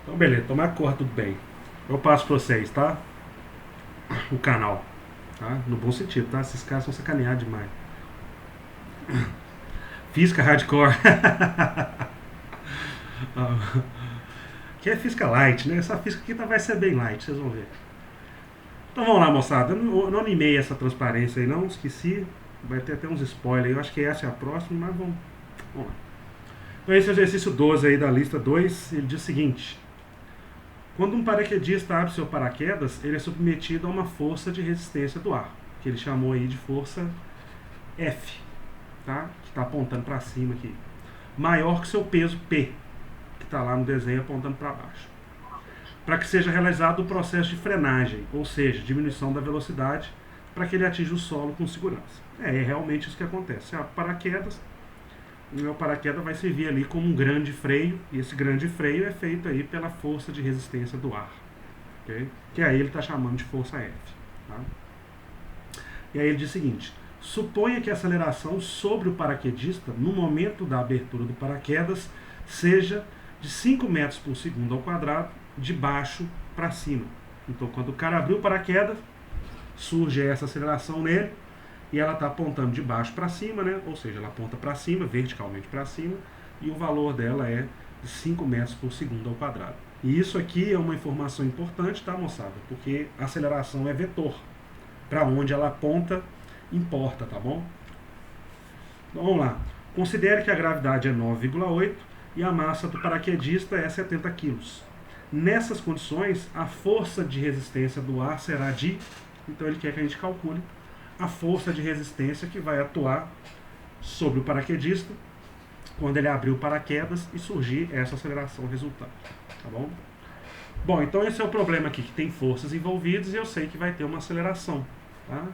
Então, beleza, tomara que corra tudo bem. Eu passo pra vocês, tá? O canal, tá? No bom sentido, tá? Esses caras são sacaneados demais. Física hardcore. Que é física light, né? Essa física aqui vai ser bem light, vocês vão ver. Então vamos lá, moçada. Eu não animei essa transparência aí, não. Esqueci. Vai ter até uns spoilers aí. Eu acho que essa é a próxima, mas vamos lá. Então esse é o exercício 12 aí da lista 2. Ele diz o seguinte. Quando um paraquedista abre seu paraquedas, ele é submetido a uma força de resistência do ar, que ele chamou aí de força F, tá? Que está apontando para cima aqui. Maior que seu peso P, que está lá no desenho apontando para baixo. Para que seja realizado o processo de frenagem, ou seja, diminuição da velocidade, para que ele atinja o solo com segurança. É realmente isso que acontece. O meu paraquedas vai servir ali como um grande freio, e esse grande freio é feito aí pela força de resistência do ar, okay? Que aí ele está chamando de força F. Tá? E aí ele diz o seguinte: suponha que a aceleração sobre o paraquedista no momento da abertura do paraquedas seja de 5 metros por segundo ao quadrado, de baixo para cima. Então, quando o cara abriu o paraquedas, surge essa aceleração nele e ela está apontando de baixo para cima, né? Ou seja, ela aponta para cima, verticalmente para cima, e o valor dela é de 5 metros por segundo ao quadrado. E isso aqui é uma informação importante, tá, moçada? Porque a aceleração é vetor. Para onde ela aponta, importa, tá bom? Então vamos lá. Considere que a gravidade é 9,8 e a massa do paraquedista é 70 kg. Nessas condições, a força de resistência do ar será de... Então ele quer que a gente calcule a força de resistência que vai atuar sobre o paraquedista quando ele abrir o paraquedas e surgir essa aceleração resultante. Tá bom? Bom, então esse é o problema aqui, que tem forças envolvidas e eu sei que vai ter uma aceleração. Tá?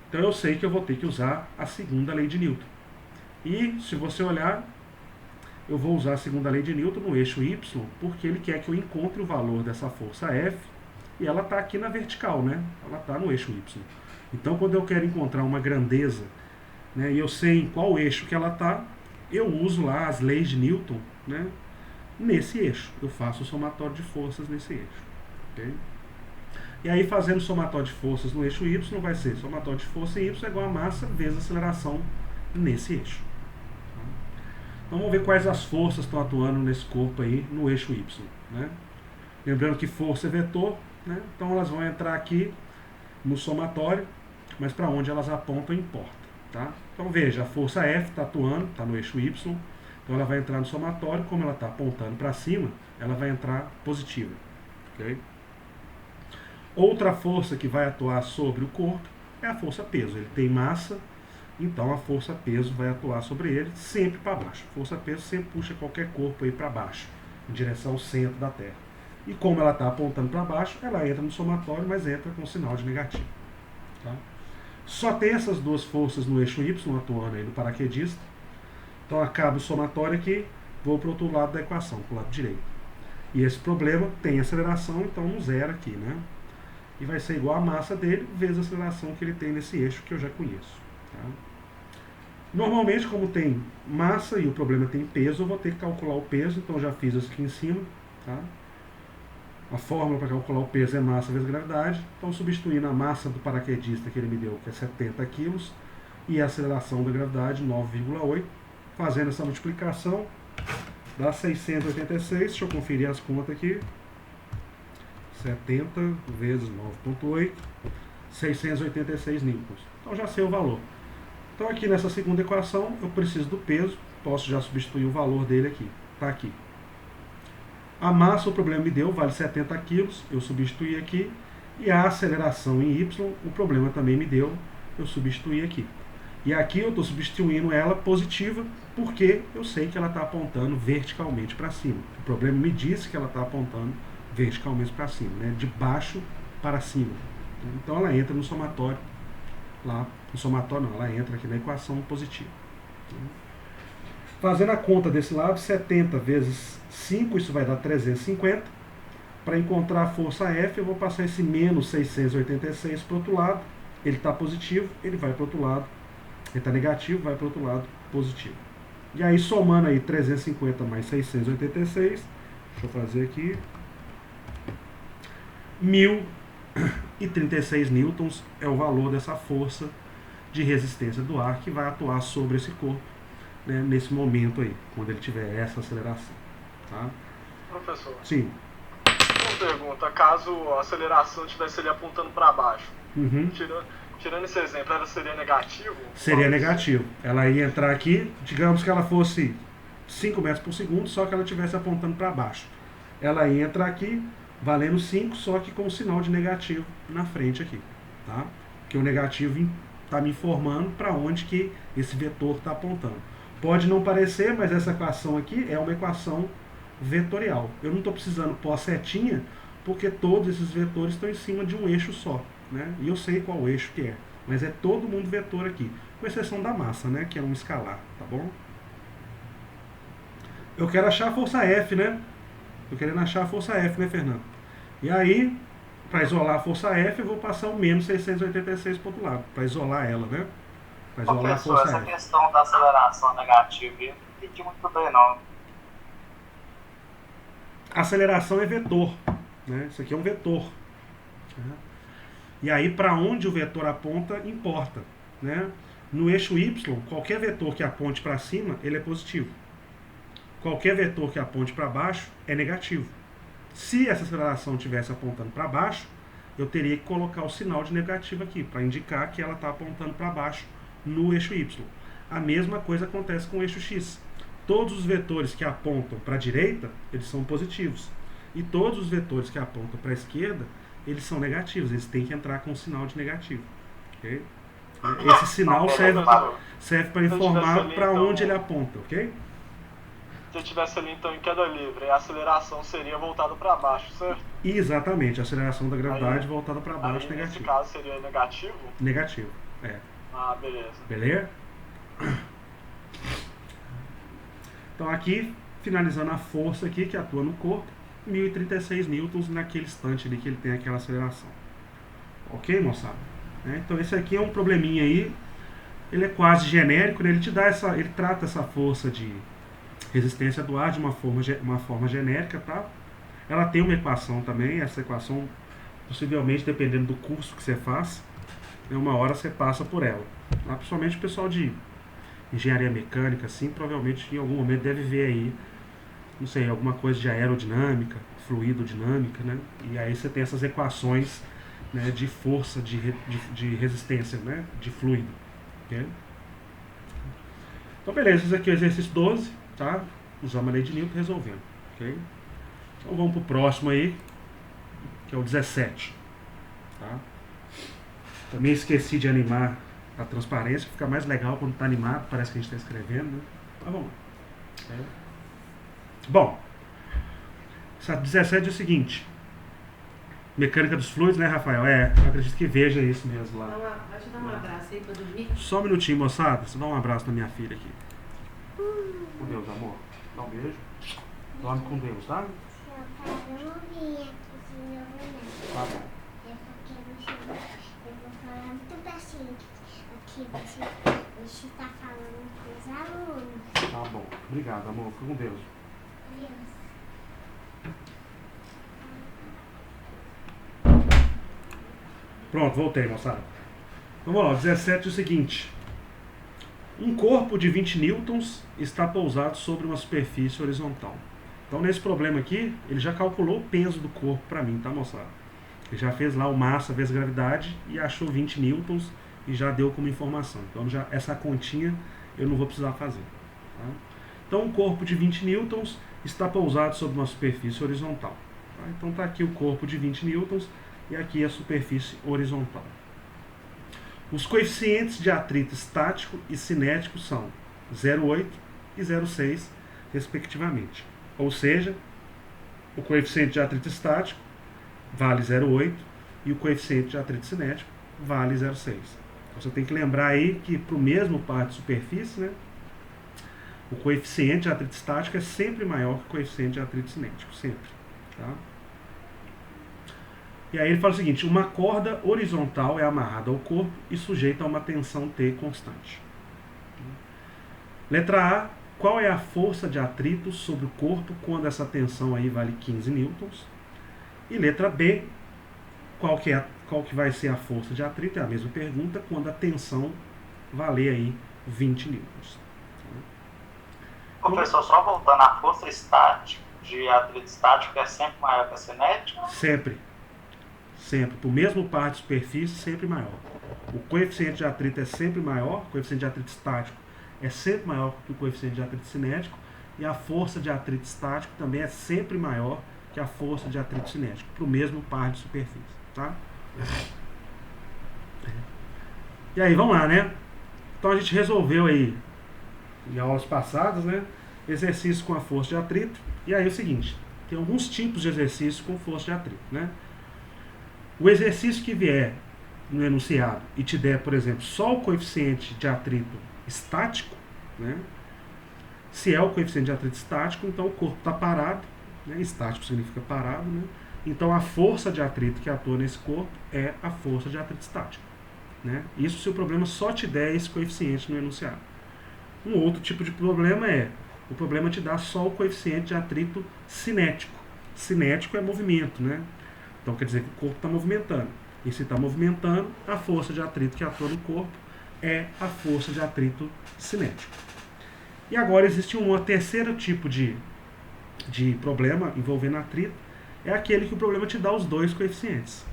Então eu sei que eu vou ter que usar a segunda lei de Newton. E se você olhar, eu vou usar a segunda lei de Newton no eixo Y, porque ele quer que eu encontre o valor dessa força F, e ela está aqui na vertical, né? Ela está no eixo Y. Então quando eu quero encontrar uma grandeza, né, e eu sei em qual eixo que ela está, eu uso lá as leis de Newton, né, nesse eixo. Eu faço o somatório de forças nesse eixo. Okay? E aí, fazendo somatório de forças no eixo Y, vai ser somatório de força em Y é igual a massa vezes a aceleração nesse eixo. Então vamos ver quais as forças estão atuando nesse corpo aí no eixo Y. Né? Lembrando que força é vetor, né? Então elas vão entrar aqui no somatório, mas para onde elas apontam importa. Tá? Então veja, a força F está atuando, está no eixo Y, então ela vai entrar no somatório, como ela está apontando para cima, ela vai entrar positiva. Okay? Outra força que vai atuar sobre o corpo é a força peso. Ele tem massa, então a força peso vai atuar sobre ele sempre para baixo. A força peso sempre puxa qualquer corpo aí para baixo, em direção ao centro da Terra. E como ela está apontando para baixo, ela entra no somatório, mas entra com sinal de negativo. Tá? Só tem essas duas forças no eixo Y atuando aí no paraquedista. Então acaba o somatório aqui, vou para o outro lado da equação, para o lado direito. E esse problema tem aceleração, então um zero aqui, né? E vai ser igual a massa dele vezes a aceleração que ele tem nesse eixo que eu já conheço. Tá? Normalmente, como tem massa e o problema tem peso, eu vou ter que calcular o peso, então eu já fiz isso aqui em cima. Tá? A fórmula para calcular o peso é massa vezes gravidade, então substituindo a massa do paraquedista que ele me deu, que é 70 kg, e a aceleração da gravidade, 9,8, fazendo essa multiplicação, dá 686, deixa eu conferir as contas aqui, 70 vezes 9,8, 686 newtons. Então já sei o valor. Então aqui nessa segunda equação eu preciso do peso, posso já substituir o valor dele aqui. Está aqui. A massa, o problema me deu, vale 70 kg, eu substituí aqui. E a aceleração em y, o problema também me deu, eu substituí aqui. E aqui eu estou substituindo ela positiva, porque eu sei que ela está apontando verticalmente para cima. O problema me disse que ela está apontando verticalmente para cima, né? De baixo para cima. Então ela entra no somatório, lá no somatório não, ela entra aqui na equação positiva. Fazendo a conta desse lado, 70 vezes 5, isso vai dar 350. Para encontrar a força F, eu vou passar esse menos 686 para o outro lado. Ele está positivo, ele vai para o outro lado. Ele está negativo, vai para o outro lado positivo. E aí, somando aí 350 mais 686, Deixa eu fazer aqui. 1036 newtons é o valor dessa força de resistência do ar que vai atuar sobre esse corpo, né, nesse momento aí, quando ele tiver essa aceleração. Tá? Professor, Sim. uma pergunta, caso a aceleração estivesse ali apontando para baixo, Uhum. tirando esse exemplo, ela seria negativo? Seria negativo. Ela ia entrar aqui, digamos que ela fosse 5 metros por segundo, só que ela estivesse apontando para baixo. Ela ia entrar aqui, valendo 5, só que com o sinal de negativo na frente aqui. Tá? Porque o negativo está me informando para onde que esse vetor está apontando. Pode não parecer, mas essa equação aqui é uma equação vetorial. Eu não estou precisando pôr a setinha, porque todos esses vetores estão em cima de um eixo só. Né? E eu sei qual eixo que é. Mas é todo mundo vetor aqui. Com exceção da massa, né? Que é um escalar, tá bom? Eu quero achar a força F, né? Tô querendo achar a força F, né, Fernando? E aí, para isolar a força F, eu vou passar o menos 686 para o outro lado, para isolar ela, né? Para isolar Professor, a força essa F. questão da aceleração negativa, eu não entendi muito bem, não. A aceleração é vetor, né? Isso aqui é um vetor. Né? E aí, para onde o vetor aponta, importa, né? No eixo Y, qualquer vetor que aponte para cima, ele é positivo. Qualquer vetor que aponte para baixo é negativo. Se essa aceleração estivesse apontando para baixo, eu teria que colocar o sinal de negativo aqui, para indicar que ela está apontando para baixo no eixo Y. A mesma coisa acontece com o eixo X. Todos os vetores que apontam para a direita, eles são positivos. E todos os vetores que apontam para a esquerda, eles são negativos. Eles têm que entrar com o sinal de negativo. Okay? Esse sinal serve para informar para onde ele aponta, ok? Se eu estivesse ali então em queda livre, a aceleração seria voltada para baixo, certo? Exatamente, a aceleração da gravidade voltada para baixo, aí, negativo. Nesse caso seria negativo? Negativo, é. Ah, beleza. Beleza? Então aqui, finalizando a força aqui que atua no corpo, 1036 newtons naquele instante ali que ele tem aquela aceleração. Ok, moçada? Então esse aqui é um probleminha aí, ele é quase genérico, né? Ele trata essa força de resistência do ar de uma forma genérica, tá? Ela tem uma equação também, essa equação, possivelmente, dependendo do curso que você faz, uma hora você passa por ela. Tá? Principalmente o pessoal de engenharia mecânica, assim, provavelmente em algum momento deve ver aí, não sei, alguma coisa de aerodinâmica, fluidodinâmica, né? E aí você tem essas equações, né, de força, de resistência, né, de fluido. Okay? Então, beleza, esse aqui é o exercício 12, tá? Usamos a lei de Newton resolvendo, ok? Então vamos pro próximo aí, que é o 17, tá? Também esqueci de animar a transparência, fica mais legal quando está animado, parece que a gente está escrevendo, né? Mas vamos lá. Bom, essa 17 é o seguinte, mecânica dos fluidos, né, Rafael? Eu acredito que veja isso mesmo lá. Pode dar um abraço aí pra dormir? Só um minutinho, moçada, você dá um abraço na minha filha aqui. Com Deus, amor. Dá um beijo. Dorme com Deus, tá? Eu não vim aqui de novo, não. Tá bom. É porque eu vou falar muito baixinho aqui. Você tá falando com os alunos. Tá bom. Obrigado, amor. Fica com Deus. Deus. Pronto, voltei, moçada. Vamos lá, o 17 é o seguinte. Um corpo de 20 newtons está pousado sobre uma superfície horizontal. Então, nesse problema aqui, ele já calculou o peso do corpo para mim, tá, moçada? Ele já fez lá o massa vezes gravidade e achou 20 newtons e já deu como informação. Então, essa continha eu não vou precisar fazer. Tá? Então, um corpo de 20 newtons está pousado sobre uma superfície horizontal. Tá? Então, está aqui o corpo de 20 newtons e aqui a superfície horizontal. Os coeficientes de atrito estático e cinético são 0,8 e 0,6, respectivamente. Ou seja, o coeficiente de atrito estático vale 0,8 e o coeficiente de atrito cinético vale 0,6. Então, você tem que lembrar aí que para o mesmo par de superfície, né, o coeficiente de atrito estático é sempre maior que o coeficiente de atrito cinético, sempre. Tá? E aí ele fala o seguinte, uma corda horizontal é amarrada ao corpo e sujeita a uma tensão T constante. Letra A, qual é a força de atrito sobre o corpo quando essa tensão aí vale 15 newtons. E letra B, qual que vai ser a força de atrito, é a mesma pergunta, quando a tensão valer aí 20 newtons. Professor, só voltando, a força estática de atrito estático é sempre maior que a cinética? Sempre. Sempre. Para o mesmo par de superfície, sempre maior. O coeficiente de atrito é sempre maior, o coeficiente de atrito estático é sempre maior que o coeficiente de atrito cinético, e a força de atrito estático também é sempre maior que a força de atrito cinético, para o mesmo par de superfície. Tá? E aí, vamos lá, né? Então a gente resolveu aí, em aulas passadas, né? Exercício com a força de atrito. E aí é o seguinte, tem alguns tipos de exercício com força de atrito, né? O exercício que vier no enunciado e te der, por exemplo, só o coeficiente de atrito estático, né? Se é o coeficiente de atrito estático, então o corpo está parado, né? Estático significa parado, né? Então a força de atrito que atua nesse corpo é a força de atrito estático, né? Isso se o problema só te der esse coeficiente no enunciado. Um outro tipo de problema é, o problema te dá só o coeficiente de atrito cinético. Cinético é movimento, né? Então quer dizer que o corpo está movimentando. E se está movimentando, a força de atrito que atua no corpo é a força de atrito cinético. E agora existe um terceiro tipo de problema envolvendo atrito, é aquele que o problema te dá os dois coeficientes.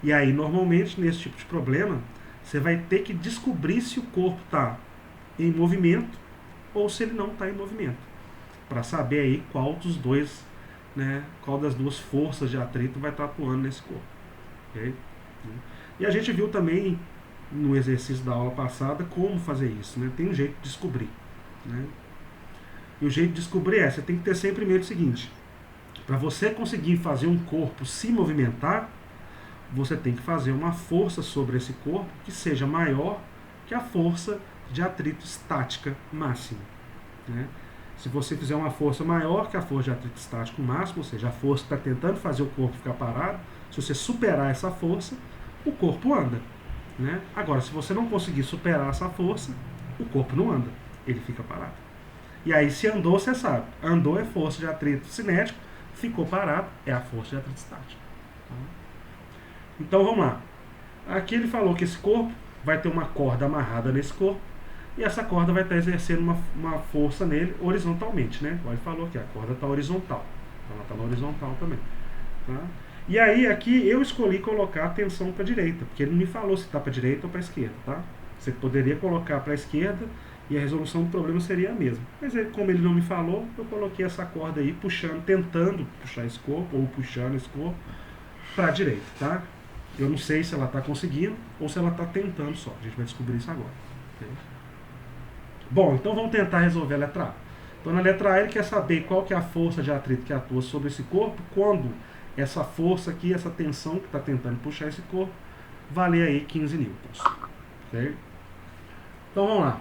E aí, normalmente, nesse tipo de problema, você vai ter que descobrir se o corpo está em movimento ou se ele não está em movimento, para saber aí qual dos dois, né, qual das duas forças de atrito vai estar atuando nesse corpo. Okay? E a gente viu também no exercício da aula passada como fazer isso, né? Tem um jeito de descobrir, né? E o jeito de descobrir você tem que ter sempre em mente o seguinte: para você conseguir fazer um corpo se movimentar, você tem que fazer uma força sobre esse corpo que seja maior que a força de atrito estática máxima, né? Se você fizer uma força maior que a força de atrito estático máximo, ou seja, a força que está tentando fazer o corpo ficar parado, se você superar essa força, o corpo anda, né? Agora, se você não conseguir superar essa força, o corpo não anda, ele fica parado. E aí, se andou, você sabe, andou é força de atrito cinético, ficou parado é a força de atrito estático. Então vamos lá. Aqui ele falou que esse corpo vai ter uma corda amarrada nesse corpo, e essa corda vai estar exercendo uma força nele horizontalmente, né? Como ele falou aqui, a corda está horizontal. Então ela está na horizontal também. Tá? E aí aqui eu escolhi colocar a tensão para a direita, porque ele não me falou se está para a direita ou para a esquerda. Tá? Você poderia colocar para a esquerda e a resolução do problema seria a mesma. Mas como ele não me falou, eu coloquei essa corda aí puxando, tentando puxar esse corpo, ou puxando esse corpo para a direita. Tá? Eu não sei se ela está conseguindo ou se ela está tentando só. A gente vai descobrir isso agora. Okay? Bom, então vamos tentar resolver a letra A. Então na letra A ele quer saber qual que é a força de atrito que atua sobre esse corpo quando essa força aqui, essa tensão que está tentando puxar esse corpo, valer aí 15 newtons. Okay? Então vamos lá.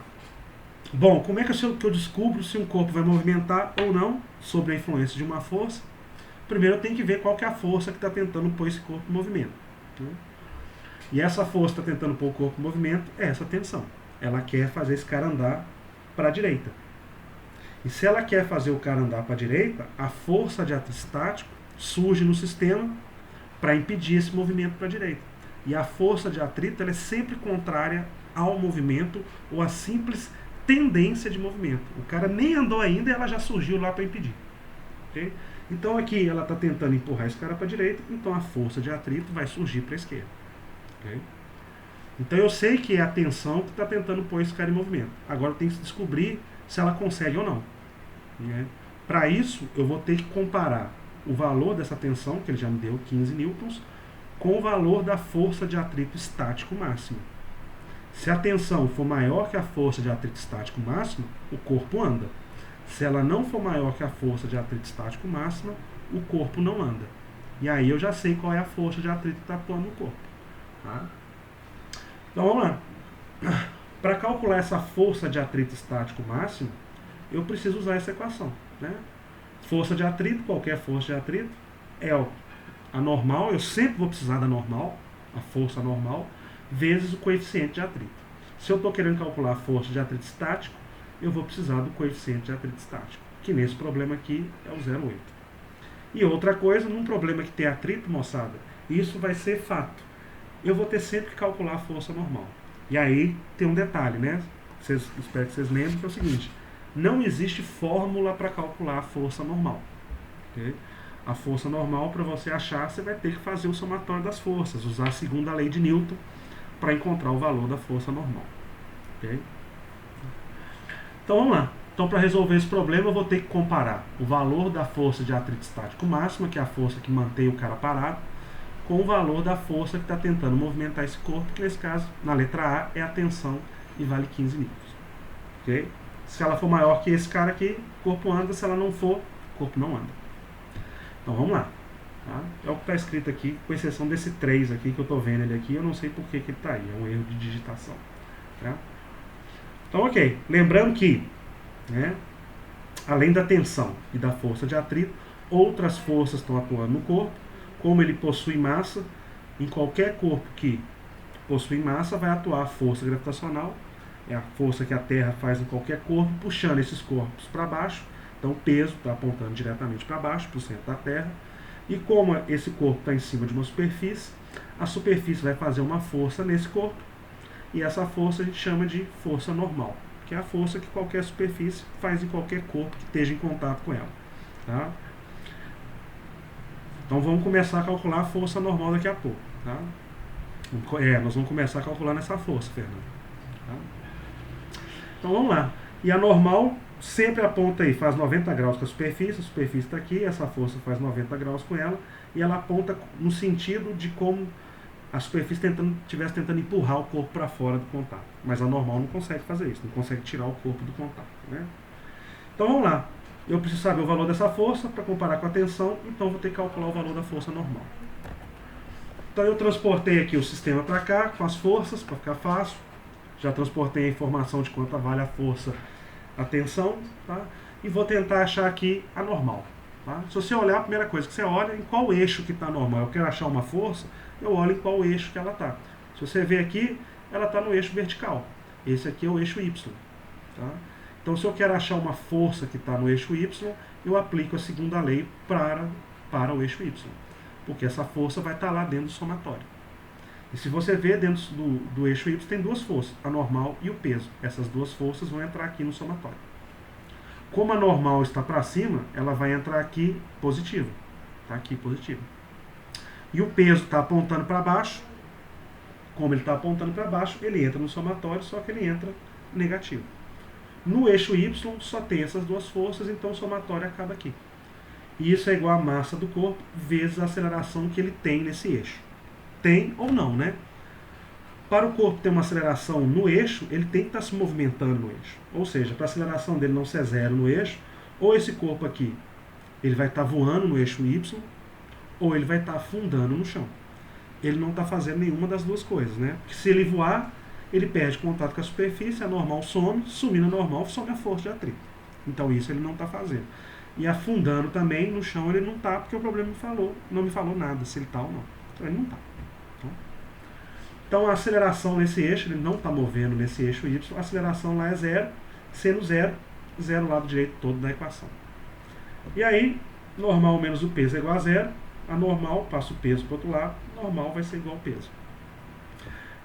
Bom, como é que eu descubro se um corpo vai movimentar ou não sob a influência de uma força? Primeiro eu tenho que ver qual que é a força que está tentando pôr esse corpo em movimento. Né? E essa força que está tentando pôr o corpo em movimento é essa tensão. Ela quer fazer esse cara andar para a direita. E se ela quer fazer o cara andar para a direita, a força de atrito estático surge no sistema para impedir esse movimento para a direita. E a força de atrito ela é sempre contrária ao movimento ou à simples tendência de movimento. O cara nem andou ainda e ela já surgiu lá para impedir. Okay? Então aqui ela está tentando empurrar esse cara para a direita, então a força de atrito vai surgir para a esquerda. Okay? Então eu sei que é a tensão que está tentando pôr esse cara em movimento. Agora eu tenho que descobrir se ela consegue ou não. Né? Para isso eu vou ter que comparar o valor dessa tensão, que ele já me deu 15 newtons, com o valor da força de atrito estático máximo. Se a tensão for maior que a força de atrito estático máximo, o corpo anda. Se ela não for maior que a força de atrito estático máxima, o corpo não anda. E aí eu já sei qual é a força de atrito que está atuando no corpo. Tá? Então vamos lá. Para calcular essa força de atrito estático máximo, eu preciso usar essa equação. Né? Força de atrito, qualquer força de atrito, é a normal, eu sempre vou precisar da normal, a força normal, vezes o coeficiente de atrito. Se eu estou querendo calcular a força de atrito estático, eu vou precisar do coeficiente de atrito estático, que nesse problema aqui é o 0,8. E outra coisa, num problema que tem atrito, moçada, isso vai ser fato. Eu vou ter sempre que calcular a força normal. E aí tem um detalhe, né? Espero que vocês lembrem, que é o seguinte: não existe fórmula para calcular a força normal. Okay? A força normal, para você achar, você vai ter que fazer o somatório das forças, usar a segunda lei de Newton para encontrar o valor da força normal. Okay? Então vamos lá. Então, para resolver esse problema, eu vou ter que comparar o valor da força de atrito estático máxima, que é a força que mantém o cara parado, com o valor da força que está tentando movimentar esse corpo, que nesse caso, na letra A, é a tensão e vale 15 newtons. Okay? Se ela for maior que esse cara aqui, o corpo anda. Se ela não for, o corpo não anda. Então vamos lá. Tá? É o que está escrito aqui, com exceção desse 3 aqui, que eu estou vendo ele aqui, eu não sei por que ele está aí, é um erro de digitação. Tá? Então, ok. Lembrando que, né, além da tensão e da força de atrito, outras forças estão atuando no corpo. Como ele possui massa, em qualquer corpo que possui massa, vai atuar a força gravitacional, é a força que a Terra faz em qualquer corpo, puxando esses corpos para baixo. Então o peso está apontando diretamente para baixo, para o centro da Terra. E como esse corpo está em cima de uma superfície, a superfície vai fazer uma força nesse corpo, e essa força a gente chama de força normal, que é a força que qualquer superfície faz em qualquer corpo que esteja em contato com ela. Tá? Então vamos começar a calcular a força normal daqui a pouco. Tá? Nós vamos começar a calcular nessa força, Fernando. Tá? Então vamos lá. E a normal sempre aponta aí, faz 90 graus com a superfície está aqui, essa força faz 90 graus com ela, e ela aponta no sentido de como a superfície estivesse tentando empurrar o corpo para fora do contato. Mas a normal não consegue fazer isso, não consegue tirar o corpo do contato. Né? Então vamos lá. Eu preciso saber o valor dessa força para comparar com a tensão, então vou ter que calcular o valor da força normal. Então eu transportei aqui o sistema para cá, com as forças, para ficar fácil. Já transportei a informação de quanto vale a força, a tensão, tá? E vou tentar achar aqui a normal. Tá? Se você olhar, a primeira coisa que você olha é em qual eixo que está normal. Eu quero achar uma força, eu olho em qual eixo que ela está. Se você ver aqui, ela está no eixo vertical. Esse aqui é o eixo Y. Tá? Então, se eu quero achar uma força que está no eixo Y, eu aplico a segunda lei para o eixo Y. Porque essa força vai estar lá dentro do somatório. E se você ver, dentro do eixo Y tem duas forças, a normal e o peso. Essas duas forças vão entrar aqui no somatório. Como a normal está para cima, ela vai entrar aqui positiva. Está aqui positiva. E o peso está apontando para baixo. Como ele está apontando para baixo, ele entra no somatório, só que ele entra negativo. No eixo Y só tem essas duas forças, então o somatório acaba aqui. E isso é igual a massa do corpo vezes a aceleração que ele tem nesse eixo. Tem ou não, né? Para o corpo ter uma aceleração no eixo, ele tem que estar se movimentando no eixo. Ou seja, para a aceleração dele não ser zero no eixo, ou esse corpo aqui ele vai estar voando no eixo Y, ou ele vai estar afundando no chão. Ele não está fazendo nenhuma das duas coisas, né? Porque se ele voar, ele perde contato com a superfície, a normal some, sumindo a normal, some a força de atrito. Então isso ele não está fazendo. E afundando também no chão ele não está, porque o problema não me falou nada se ele está ou não. Então ele não está. Então a aceleração nesse eixo, ele não está movendo nesse eixo Y, a aceleração lá é zero, sendo zero, zero o lado direito todo da equação. E aí, normal menos o peso é igual a zero, a normal, passa o peso para o outro lado, normal vai ser igual ao peso.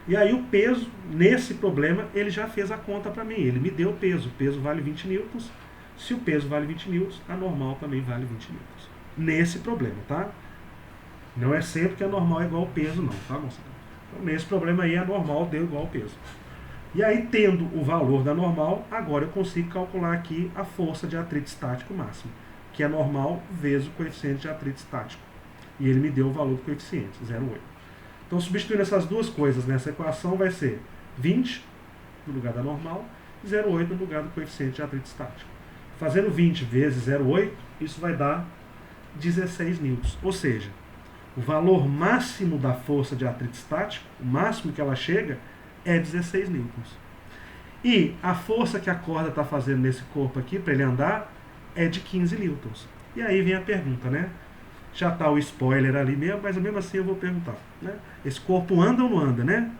E aí o peso, nesse problema, ele já fez a conta para mim, ele me deu o peso vale 20 newtons, se o peso vale 20 newtons, a normal também vale 20 newtons. Nesse problema, tá? Não é sempre que a normal é igual ao peso, não, tá, moçada? Então, nesse problema aí, a normal deu igual ao peso. E aí, tendo o valor da normal, agora eu consigo calcular aqui a força de atrito estático máximo, que é normal vezes o coeficiente de atrito estático. E ele me deu o valor do coeficiente, 0,8. Então, substituindo essas duas coisas nessa equação, vai ser 20 no lugar da normal e 0,8 no lugar do coeficiente de atrito estático. Fazendo 20 vezes 0,8, isso vai dar 16 newtons. Ou seja, o valor máximo da força de atrito estático, o máximo que ela chega, é 16 newtons. E a força que a corda está fazendo nesse corpo aqui, para ele andar, é de 15 newtons. E aí vem a pergunta, né? Já está o spoiler ali mesmo, mas mesmo assim eu vou perguntar. Né? Esse corpo anda ou não anda, né?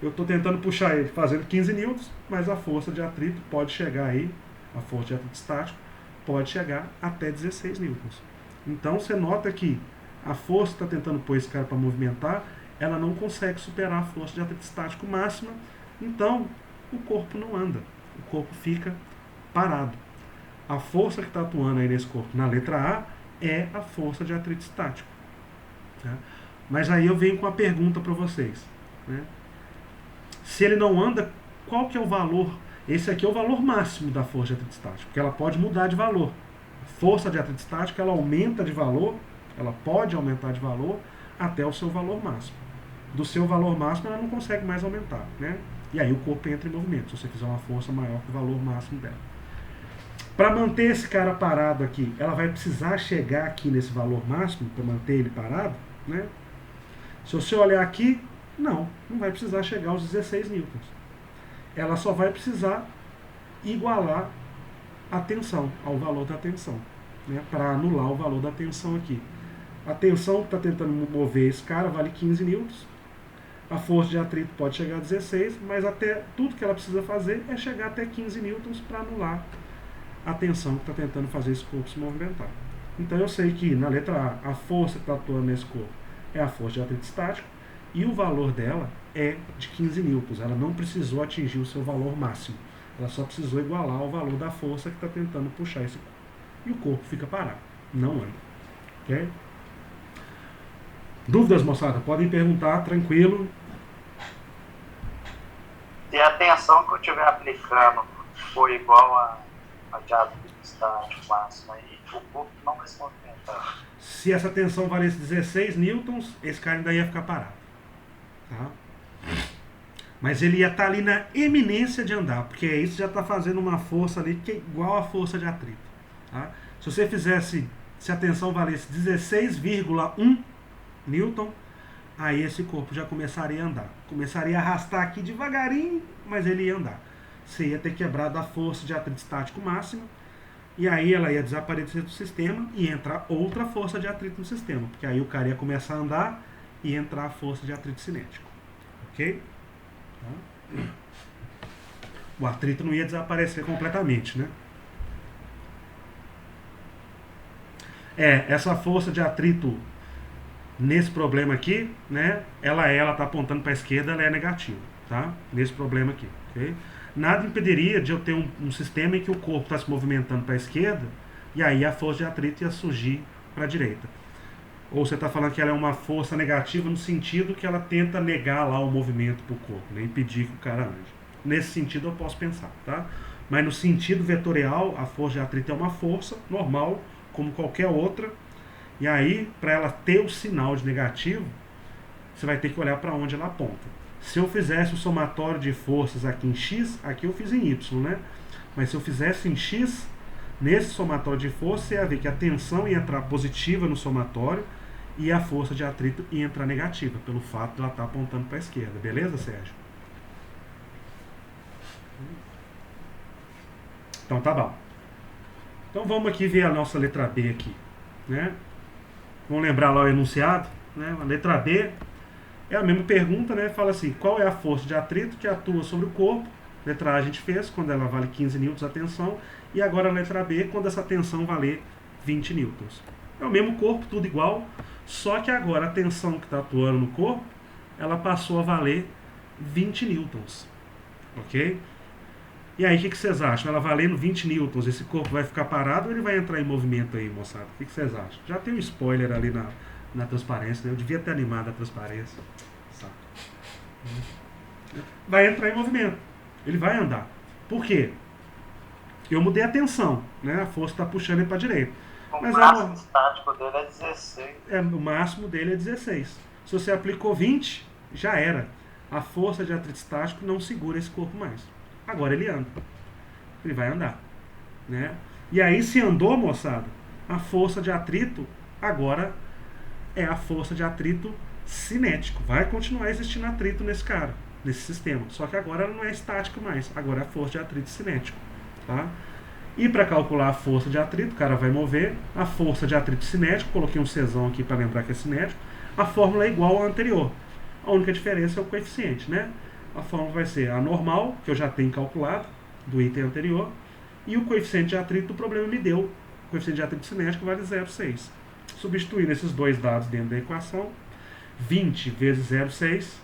eu estou tentando puxar ele fazendo 15 newtons, mas a força de atrito pode chegar aí, a força de atrito estático pode chegar até 16 newtons. Então você nota que a força que está tentando pôr esse cara para movimentar, ela não consegue superar a força de atrito estático máxima, então o corpo não anda, o corpo fica parado. A força que está atuando aí nesse corpo na letra A é a força de atrito estático. Tá? Mas aí eu venho com a pergunta para vocês. Né? Se ele não anda, qual que é o valor? Esse aqui é o valor máximo da força de atrito estático, porque ela pode mudar de valor. A força de atrito estático, ela aumenta de valor, ela pode aumentar de valor até o seu valor máximo. Do seu valor máximo, ela não consegue mais aumentar. Né? E aí o corpo entra em movimento, se você fizer uma força maior que o valor máximo dela. Para manter esse cara parado aqui, ela vai precisar chegar aqui nesse valor máximo para manter ele parado, né? Se você olhar aqui, não vai precisar chegar aos 16 newtons. Ela só vai precisar igualar a tensão, ao valor da tensão, né? Para anular o valor da tensão aqui. A tensão que está tentando mover esse cara vale 15 newtons. A força de atrito pode chegar a 16, mas até tudo que ela precisa fazer é chegar até 15 newtons para anular a tensão que está tentando fazer esse corpo se movimentar. Então eu sei que na letra A, a força que está atuando nesse corpo é a força de atrito estático e o valor dela é de 15 newtons. Ela não precisou atingir o seu valor máximo. Ela só precisou igualar o valor da força que está tentando puxar esse corpo. E o corpo fica parado, não anda. Ok? Dúvidas, moçada? Podem perguntar, tranquilo. Se a tensão que eu estiver aplicando for igual a de atrito estático máximo, aí o corpo não vai se movimentar. Se essa tensão valesse 16 newtons, esse cara ainda ia ficar parado. Tá? Mas ele ia estar ali na eminência de andar, porque isso já está fazendo uma força ali que é igual à força de atrito. Tá? Se você fizesse, se a tensão valesse 16,1 newton, aí esse corpo já começaria a andar. Começaria a arrastar aqui devagarinho, mas ele ia andar. Você ia ter quebrado a força de atrito estático máxima, e aí ela ia desaparecer do sistema e entrar outra força de atrito no sistema, porque aí o cara ia começar a andar e entrar a força de atrito cinético. Ok? Tá? O atrito não ia desaparecer completamente, né? Essa força de atrito nesse problema aqui, né? Ela está apontando para a esquerda, ela é negativa, tá? Nesse problema aqui, ok? Nada impediria de eu ter um sistema em que o corpo está se movimentando para a esquerda e aí a força de atrito ia surgir para a direita. Ou você está falando que ela é uma força negativa no sentido que ela tenta negar lá o movimento para o corpo, né? Impedir que o cara ande. Nesse sentido eu posso pensar, tá? Mas no sentido vetorial, a força de atrito é uma força normal, como qualquer outra, e aí, para ela ter o sinal de negativo, você vai ter que olhar para onde ela aponta. Se eu fizesse o somatório de forças aqui em X, aqui eu fiz em Y, né? Mas se eu fizesse em X, nesse somatório de forças, você ia ver que a tensão ia entrar positiva no somatório e a força de atrito ia entrar negativa, pelo fato de ela estar apontando para a esquerda. Beleza, Sérgio? Então tá bom. Então vamos aqui ver a nossa letra B aqui, né? Vamos lembrar lá o enunciado, né? A letra B é a mesma pergunta, né? Fala assim, qual é a força de atrito que atua sobre o corpo? Letra A a gente fez, quando ela vale 15 newtons a tensão, e agora a letra B, quando essa tensão valer 20 newtons. É o mesmo corpo, tudo igual, só que agora a tensão que está atuando no corpo, ela passou a valer 20 newtons, ok? E aí, o que vocês acham? Ela valendo 20 newtons, esse corpo vai ficar parado ou ele vai entrar em movimento aí, moçada? O que vocês acham? Já tem um spoiler ali na transparência, né? Eu devia ter animado a transparência. Saco. Vai entrar em movimento. Ele vai andar. Por quê? Eu mudei a tensão, né? A força está puxando ele para a direita. Mas o máximo estático dele é 16. O máximo dele é 16. Se você aplicou 20, já era. A força de atrito estático não segura esse corpo mais. Agora ele anda. Ele vai andar, né? E aí, se andou, moçada, a força de atrito agora é a força de atrito cinético. Vai continuar existindo atrito nesse cara, nesse sistema. Só que agora ela não é estática mais. Agora é a força de atrito cinético, tá? E para calcular a força de atrito, o cara vai mover a força de atrito cinético. Coloquei um Czão aqui para lembrar que é cinético. A fórmula é igual à anterior. A única diferença é o coeficiente, né? a fórmula vai ser a normal, que eu já tenho calculado, do item anterior, e o coeficiente de atrito do problema me deu. O coeficiente de atrito cinético vale 0,6. Substituindo esses dois dados dentro da equação, 20 vezes 0,6,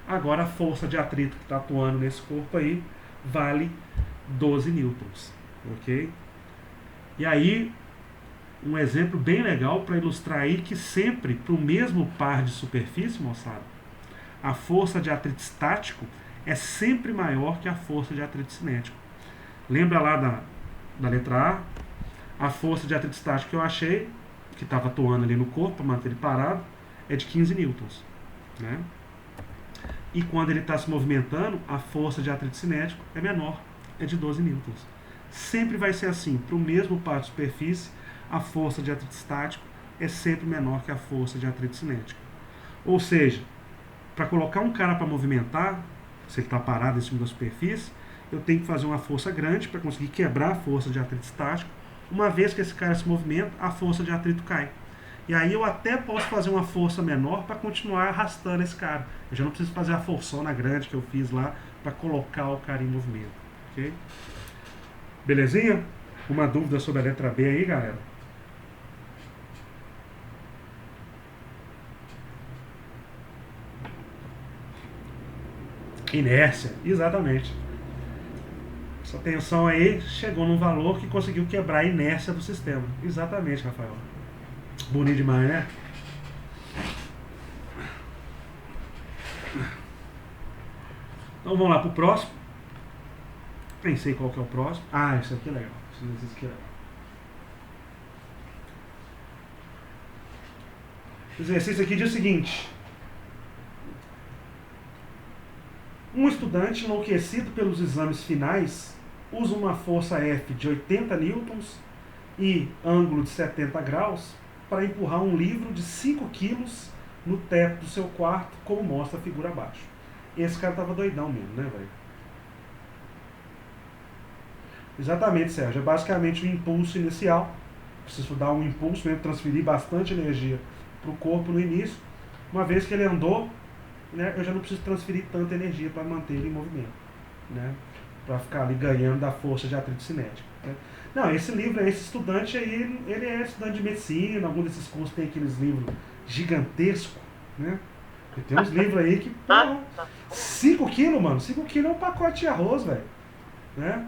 agora a força de atrito que está atuando nesse corpo aí vale 12 newtons. Ok? E aí, um exemplo bem legal para ilustrar aí que sempre, para o mesmo par de superfície, moçada, a força de atrito estático é sempre maior que a força de atrito cinético. Lembra lá da letra A? A força de atrito estático que eu achei, que estava atuando ali no corpo para manter ele parado, é de 15 newtons. Né? E quando ele está se movimentando, a força de atrito cinético é menor, é de 12 newtons. Sempre vai ser assim, para o mesmo par de superfície, a força de atrito estático é sempre menor que a força de atrito cinético. Ou seja, para colocar um cara para movimentar, se ele está parado em cima da superfície, eu tenho que fazer uma força grande para conseguir quebrar a força de atrito estático. Uma vez que esse cara se movimenta, a força de atrito cai. E aí eu até posso fazer uma força menor para continuar arrastando esse cara. Eu já não preciso fazer a forçona grande que eu fiz lá para colocar o cara em movimento. Ok? Belezinha? Uma dúvida sobre a letra B aí, galera? Inércia, exatamente. Essa tensão aí chegou num valor que conseguiu quebrar a inércia do sistema. Exatamente, Rafael. Bonito demais, né? Então vamos lá pro próximo. Pensei qual que é o próximo. Ah, isso aqui é legal. Isso aqui é legal. O exercício aqui diz o seguinte. Um estudante enlouquecido pelos exames finais usa uma força F de 80 newtons e ângulo de 70 graus para empurrar um livro de 5 quilos no teto do seu quarto, como mostra a figura abaixo. Esse cara tava doidão mesmo, né, velho? Exatamente, Sérgio. É basicamente o impulso inicial. Preciso dar um impulso mesmo, transferir bastante energia para o corpo no início. Uma vez que ele andou, né, eu já não preciso transferir tanta energia para manter ele em movimento, né, para ficar ali ganhando da força de atrito cinético. Né. Não, esse livro, esse estudante aí, ele é estudante de medicina, algum desses cursos tem aqueles livros gigantescos, né? E tem uns livros aí que, pô, 5 quilos, mano, 5 quilos é um pacote de arroz, velho. Né?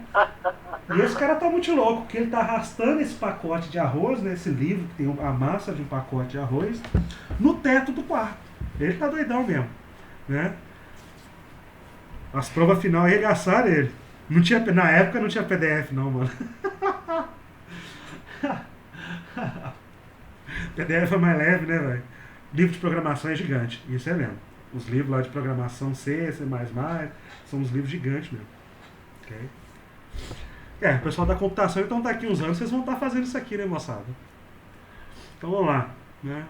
E esse cara tá muito louco, porque ele tá arrastando esse pacote de arroz, né, esse livro que tem a massa de um pacote de arroz, no teto do quarto. Ele tá doidão mesmo. Né? As provas finais arregaçaram ele. Não tinha, na época não tinha PDF não, mano. PDF é mais leve, né, velho? Livro de programação é gigante, isso é mesmo. Os livros lá de programação C, C++, são uns livros gigantes mesmo. Ok? O pessoal da computação, então daqui uns anos vocês vão estar fazendo isso aqui, né, moçada? Então vamos lá, né?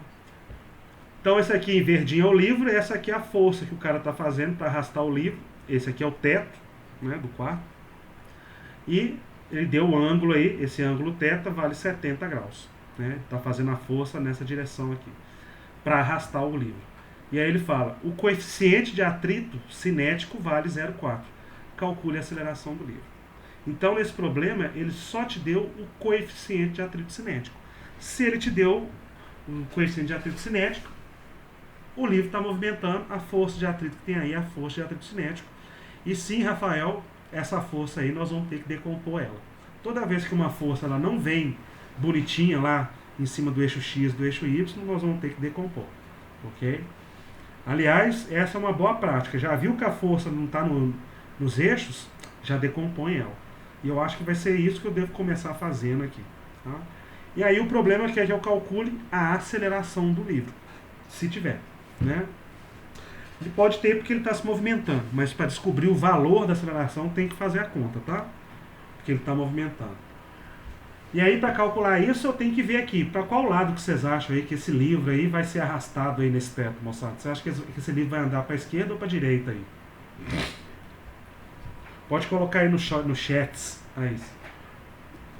Então esse aqui em verdinho é o livro, e essa aqui é a força que o cara está fazendo para arrastar o livro. Esse aqui é o teto, né, do quarto. E ele deu o ângulo aí, esse ângulo θ vale 70 graus. Né? Está fazendo a força nessa direção aqui, para arrastar o livro. E aí ele fala, o coeficiente de atrito cinético vale 0,4. Calcule a aceleração do livro. Então nesse problema, ele só te deu o coeficiente de atrito cinético. Se ele te deu o coeficiente de atrito cinético, o livro está movimentando, a força de atrito que tem aí é a força de atrito cinético. E sim, Rafael, essa força aí nós vamos ter que decompor ela. Toda vez que uma força ela não vem bonitinha lá em cima do eixo X, do eixo Y, nós vamos ter que decompor. Ok? Aliás, essa é uma boa prática. Já viu que a força não está nos eixos? Já decompõe ela. E eu acho que vai ser isso que eu devo começar fazendo aqui. Tá? E aí o problema é que eu calcule a aceleração do livro. Se tiver. Né? Ele pode ter porque ele está se movimentando, mas para descobrir o valor da aceleração tem que fazer a conta, tá? Porque ele está movimentando. E aí para calcular isso eu tenho que ver aqui, para qual lado que vocês acham aí que esse livro aí vai ser arrastado aí nesse teto, moçada? Você acha que esse livro vai andar para a esquerda ou para a direita aí? Pode colocar aí no chats aí.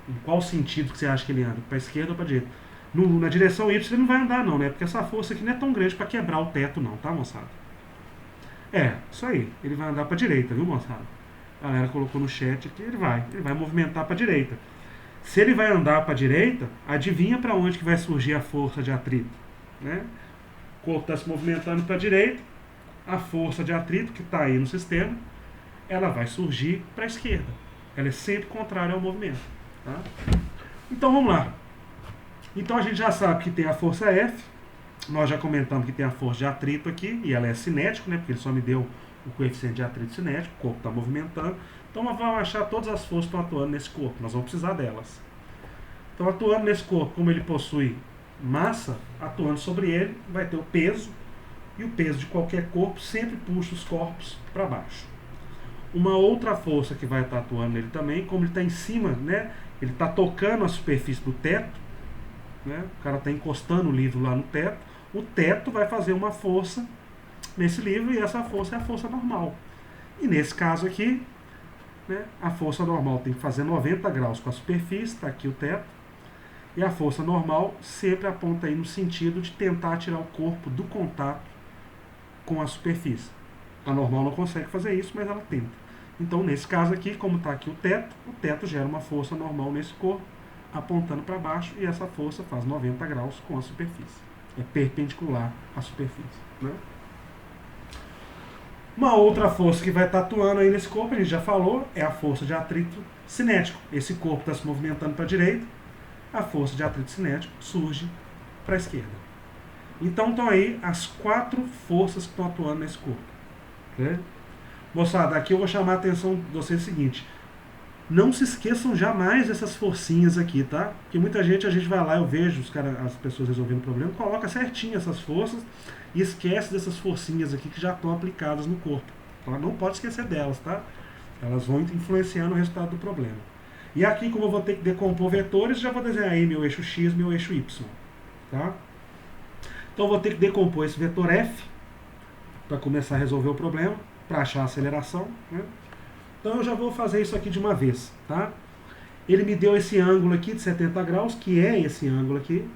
Em qual sentido que você acha que ele anda? Para a esquerda ou para a direita? Na direção Y ele não vai andar não, né? Porque essa força aqui não é tão grande para quebrar o teto não, tá, moçada? Isso aí. Ele vai andar para a direita, viu, moçada? A galera colocou no chat aqui, ele vai movimentar para a direita. Se ele vai andar para a direita, adivinha para onde que vai surgir a força de atrito, né? O corpo está se movimentando para a direita, a força de atrito que está aí no sistema, ela vai surgir para a esquerda. Ela é sempre contrária ao movimento, tá? Então vamos lá. Então a gente já sabe que tem a força F, nós já comentamos que tem a força de atrito aqui, e ela é cinética, né? Porque ele só me deu o coeficiente de atrito cinético, o corpo está movimentando. Então nós vamos achar todas as forças que estão atuando nesse corpo, nós vamos precisar delas. Então, atuando nesse corpo, como ele possui massa, atuando sobre ele, vai ter o peso, e o peso de qualquer corpo sempre puxa os corpos para baixo. Uma outra força que vai estar atuando nele também, como ele está em cima, né? Ele está tocando a superfície do teto, né? O cara está encostando o livro lá no teto, o teto vai fazer uma força nesse livro, e essa força é a força normal. E nesse caso aqui, né, a força normal tem que fazer 90 graus com a superfície, está aqui o teto, e a força normal sempre aponta aí no sentido de tentar tirar o corpo do contato com a superfície. A normal não consegue fazer isso, mas ela tenta. Então, nesse caso aqui, como está aqui o teto gera uma força normal nesse corpo, apontando para baixo, e essa força faz 90 graus com a superfície. É perpendicular à superfície, né? Uma outra força que vai estar atuando aí nesse corpo, a gente já falou, é a força de atrito cinético. Esse corpo está se movimentando para a direita, a força de atrito cinético surge para a esquerda. Então estão aí as 4 forças que estão atuando nesse corpo. Okay? Moçada, aqui eu vou chamar a atenção de vocês o seguinte: não se esqueçam jamais dessas forcinhas aqui, tá? Porque muita gente, a gente vai lá, eu vejo as pessoas resolvendo o problema, coloca certinho essas forças e esquece dessas forcinhas aqui que já estão aplicadas no corpo. Tá? Não pode esquecer delas, tá? Elas vão influenciar no resultado do problema. E aqui, como eu vou ter que decompor vetores, já vou desenhar aí meu eixo X, meu eixo Y. Tá? Então eu vou ter que decompor esse vetor F para começar a resolver o problema, para achar a aceleração, né? Então eu já vou fazer isso aqui de uma vez, tá? Ele me deu esse ângulo aqui de 70 graus, que é esse ângulo aqui.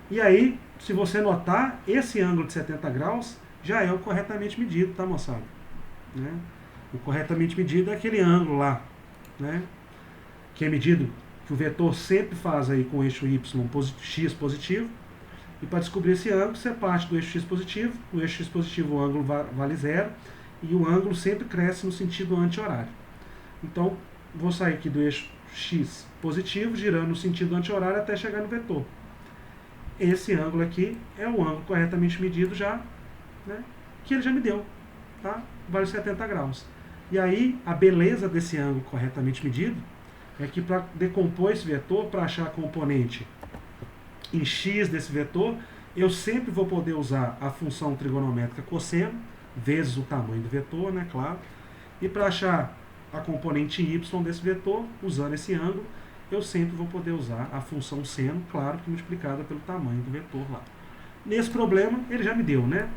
E aí, se você notar, esse ângulo de 70 graus já é o corretamente medido, tá, moçada? Né? O corretamente medido é aquele ângulo lá, né? Que é medido, que o vetor sempre faz aí com o eixo Y x positivo. E para descobrir esse ângulo, você parte do eixo x positivo. No eixo x positivo o ângulo vale 0. E o ângulo sempre cresce no sentido anti-horário. Então, vou sair aqui do eixo x positivo, girando no sentido anti-horário até chegar no vetor. Esse ângulo aqui é o ângulo corretamente medido já, né, que ele já me deu. Tá? Vale 70 graus. E aí, a beleza desse ângulo corretamente medido é que para decompor esse vetor, para achar a componente em x desse vetor, eu sempre vou poder usar a função trigonométrica cosseno, vezes o tamanho do vetor, né, claro. E para achar a componente y desse vetor, usando esse ângulo, eu sempre vou poder usar a função seno, claro que multiplicada pelo tamanho do vetor lá. Nesse problema, ele já me deu, né?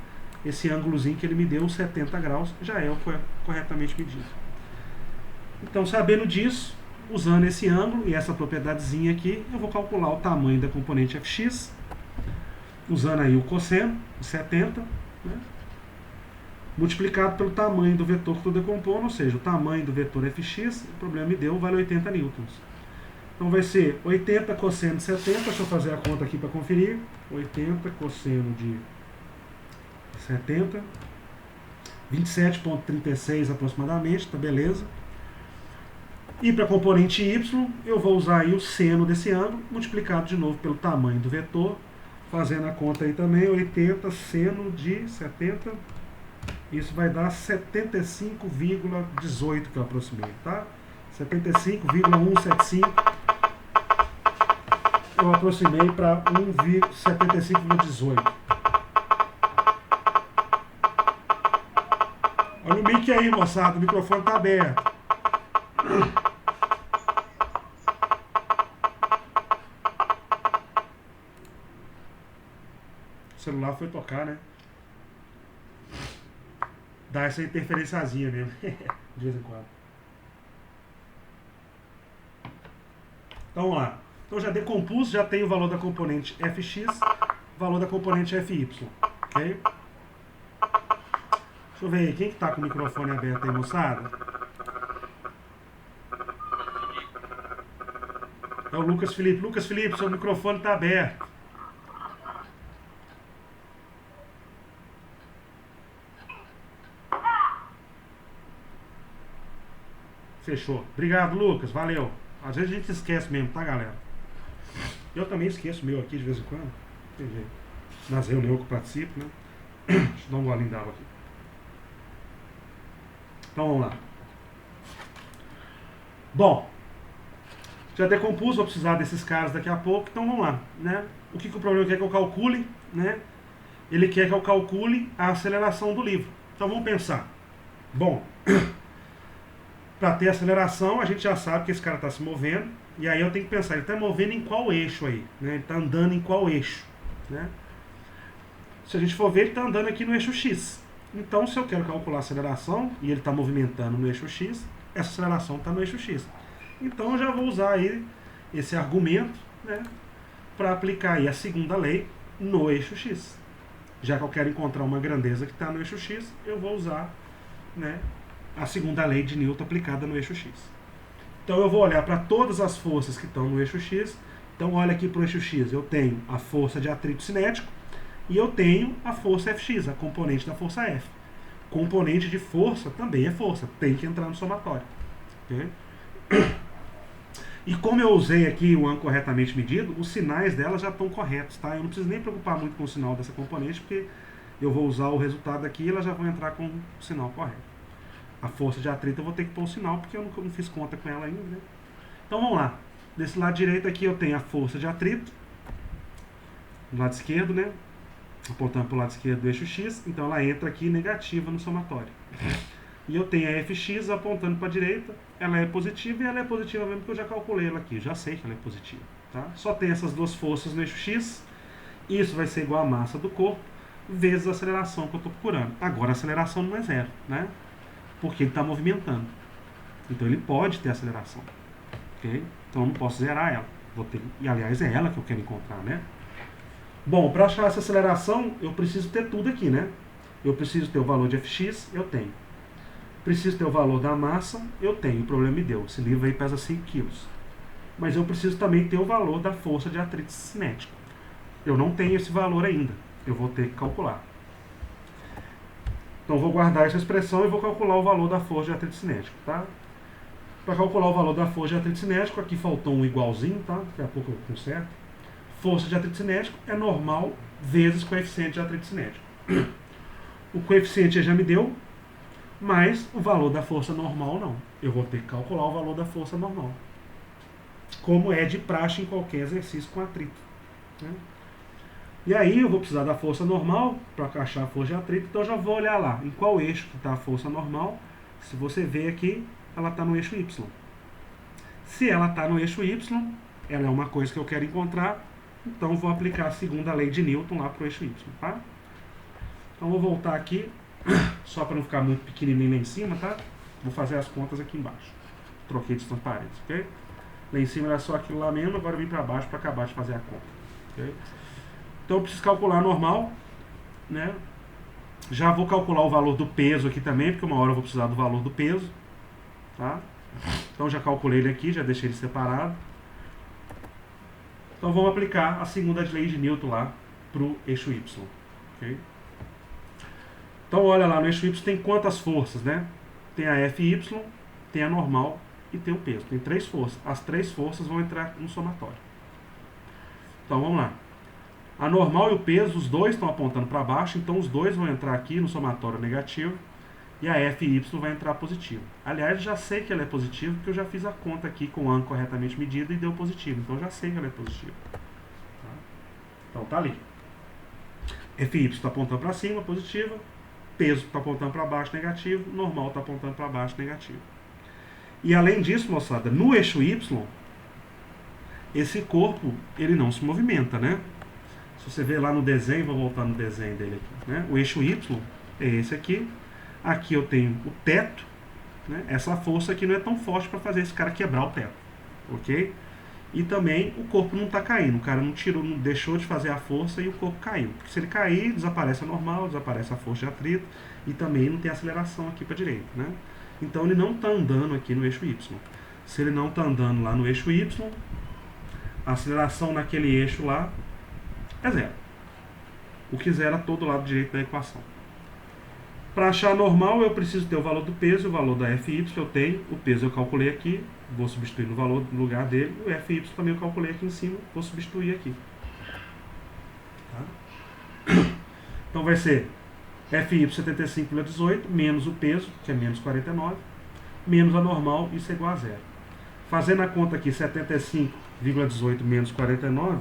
Esse ângulozinho que ele me deu, 70 graus, já é o corretamente medido. Então, sabendo disso, usando esse ângulo e essa propriedadezinha aqui, eu vou calcular o tamanho da componente fx, usando aí o cosseno, 70, né, multiplicado pelo tamanho do vetor que estou decompondo, ou seja, o tamanho do vetor fx, o problema me deu, vale 80 newtons. Então vai ser 80 cosseno de 70, deixa eu fazer a conta aqui para conferir, 80 cosseno de 70, 27,36 aproximadamente, tá beleza? E para a componente y, eu vou usar aí o seno desse ângulo, multiplicado de novo pelo tamanho do vetor, fazendo a conta aí também, 80 seno de 70, isso vai dar 75,18 que eu aproximei, tá? 75,175 eu aproximei para 75,18. Olha o mic aí, moçada, o microfone está aberto. O celular foi tocar, né? Dá essa interferenciazinha mesmo, de vez em quando. Então vamos lá. Então já decompus, já tem o valor da componente fx, valor da componente fy, ok? Deixa eu ver aí, quem que tá com o microfone aberto aí, moçada? É o Lucas Felipe. Lucas Felipe, seu microfone tá aberto. Fechou. Obrigado, Lucas. Valeu. Às vezes a gente esquece mesmo, tá, galera? Eu também esqueço o meu aqui de vez em quando. Tem jeito. Nas reuniões que eu participo, né? Deixa eu dar um golinho d'água aqui. Então vamos lá. Bom, já decompus, vou precisar desses caras daqui a pouco, então vamos lá, né? O que o problema quer que eu calcule, né? Ele quer que eu calcule a aceleração do livro. Então vamos pensar. Bom, para ter aceleração, a gente já sabe que esse cara está se movendo, e aí eu tenho que pensar, ele está movendo em qual eixo aí, né? Ele está andando em qual eixo, né? Se a gente for ver, ele está andando aqui no eixo X. Então, se eu quero calcular a aceleração, e ele está movimentando no eixo X, essa aceleração está no eixo X. Então, eu já vou usar aí esse argumento, né, para aplicar aí a segunda lei no eixo X. Já que eu quero encontrar uma grandeza que está no eixo X, eu vou usar, né, a segunda lei de Newton aplicada no eixo X. Então, eu vou olhar para todas as forças que estão no eixo X. Então, olha aqui para o eixo X, eu tenho a força de atrito cinético, e eu tenho a força Fx, a componente da força F. Componente de força também é força, tem que entrar no somatório. Okay? E como eu usei aqui o ângulo corretamente medido, os sinais dela já estão corretos, tá? Eu não preciso nem preocupar muito com o sinal dessa componente, porque eu vou usar o resultado aqui e elas já vão entrar com o sinal correto. A força de atrito eu vou ter que pôr o sinal, porque eu não fiz conta com ela ainda, né? Então vamos lá. Desse lado direito aqui eu tenho a força de atrito, do lado esquerdo, né? Apontando para o lado esquerdo do eixo X, então ela entra aqui negativa no somatório. E eu tenho a Fx apontando para a direita, ela é positiva, e ela é positiva mesmo porque eu já calculei ela aqui, já sei que ela é positiva. Tá? Só tem essas duas forças no eixo X, isso vai ser igual a massa do corpo, vezes a aceleração que eu estou procurando. Agora a aceleração não é zero, né? Porque ele está movimentando. Então ele pode ter aceleração. Okay? Então eu não posso zerar ela. E aliás é ela que eu quero encontrar, né? Bom, para achar essa aceleração, eu preciso ter tudo aqui, né? Eu preciso ter o valor de Fx, eu tenho. Preciso ter o valor da massa, eu tenho. O problema me deu. Esse livro aí pesa 5 kg. Mas eu preciso também ter o valor da força de atrito cinético. Eu não tenho esse valor ainda. Eu vou ter que calcular. Então, vou guardar essa expressão e vou calcular o valor da força de atrito cinético, tá? Para calcular o valor da força de atrito cinético, aqui faltou um igualzinho, tá? Daqui a pouco eu conserto. Força de atrito cinético é normal vezes coeficiente de atrito cinético. O coeficiente já me deu, mas o valor da força normal não. Eu vou ter que calcular o valor da força normal. Como é de praxe em qualquer exercício com atrito. Né? E aí eu vou precisar da força normal para achar a força de atrito, então eu já vou olhar lá em qual eixo está a força normal. Se você ver aqui, ela está no eixo Y. Se ela está no eixo Y, ela é uma coisa que eu quero encontrar. Então, vou aplicar a segunda lei de Newton lá para o eixo Y, tá? Então, vou voltar aqui, só para não ficar muito pequenininho lá em cima, tá? Vou fazer as contas aqui embaixo. Troquei de transparência, ok? Lá em cima era só aquilo lá mesmo, agora eu vim para baixo para acabar de fazer a conta, ok? Então, eu preciso calcular normal, né? Já vou calcular o valor do peso aqui também, porque uma hora eu vou precisar do valor do peso, tá? Então, já calculei ele aqui, já deixei ele separado. Então vamos aplicar a segunda lei de Newton lá para o eixo Y. Okay? Então olha lá, no eixo Y tem quantas forças, né? Tem a Fy, tem a normal e tem o peso. Tem 3 forças. As 3 forças vão entrar no somatório. Então vamos lá. A normal e o peso, os dois estão apontando para baixo, então os dois vão entrar aqui no somatório negativo. E a Fy vai entrar positivo. Aliás, já sei que ela é positiva, porque eu já fiz a conta aqui com o ângulo corretamente medido e deu positivo. Então, já sei que ela é positiva. Tá? Então, tá ali. Fy está apontando para cima, positiva. Peso está apontando para baixo, negativo. Normal está apontando para baixo, negativo. E, além disso, moçada, no eixo Y, esse corpo, ele não se movimenta, né? Se você ver lá no desenho, vou voltar no desenho dele aqui, né? O eixo Y é esse aqui. Aqui eu tenho o teto, né? Essa força aqui não é tão forte para fazer esse cara quebrar o teto, ok? E também o corpo não está caindo, o cara não tirou, não deixou de fazer a força e o corpo caiu. Porque se ele cair, desaparece a normal, desaparece a força de atrito e também não tem aceleração aqui para a direita, né? Então ele não está andando aqui no eixo Y. Se ele não está andando lá no eixo Y, a aceleração naquele eixo lá é zero. O que zera todo o lado direito da equação. Para achar normal, eu preciso ter o valor do peso, o valor da Fy eu tenho, o peso eu calculei aqui, vou substituir no valor no lugar dele, o Fy também eu calculei aqui em cima, vou substituir aqui. Tá? Então vai ser Fy 75,18 menos o peso, que é menos 49, menos a normal, isso é igual a zero. Fazendo a conta aqui, 75,18 menos 49,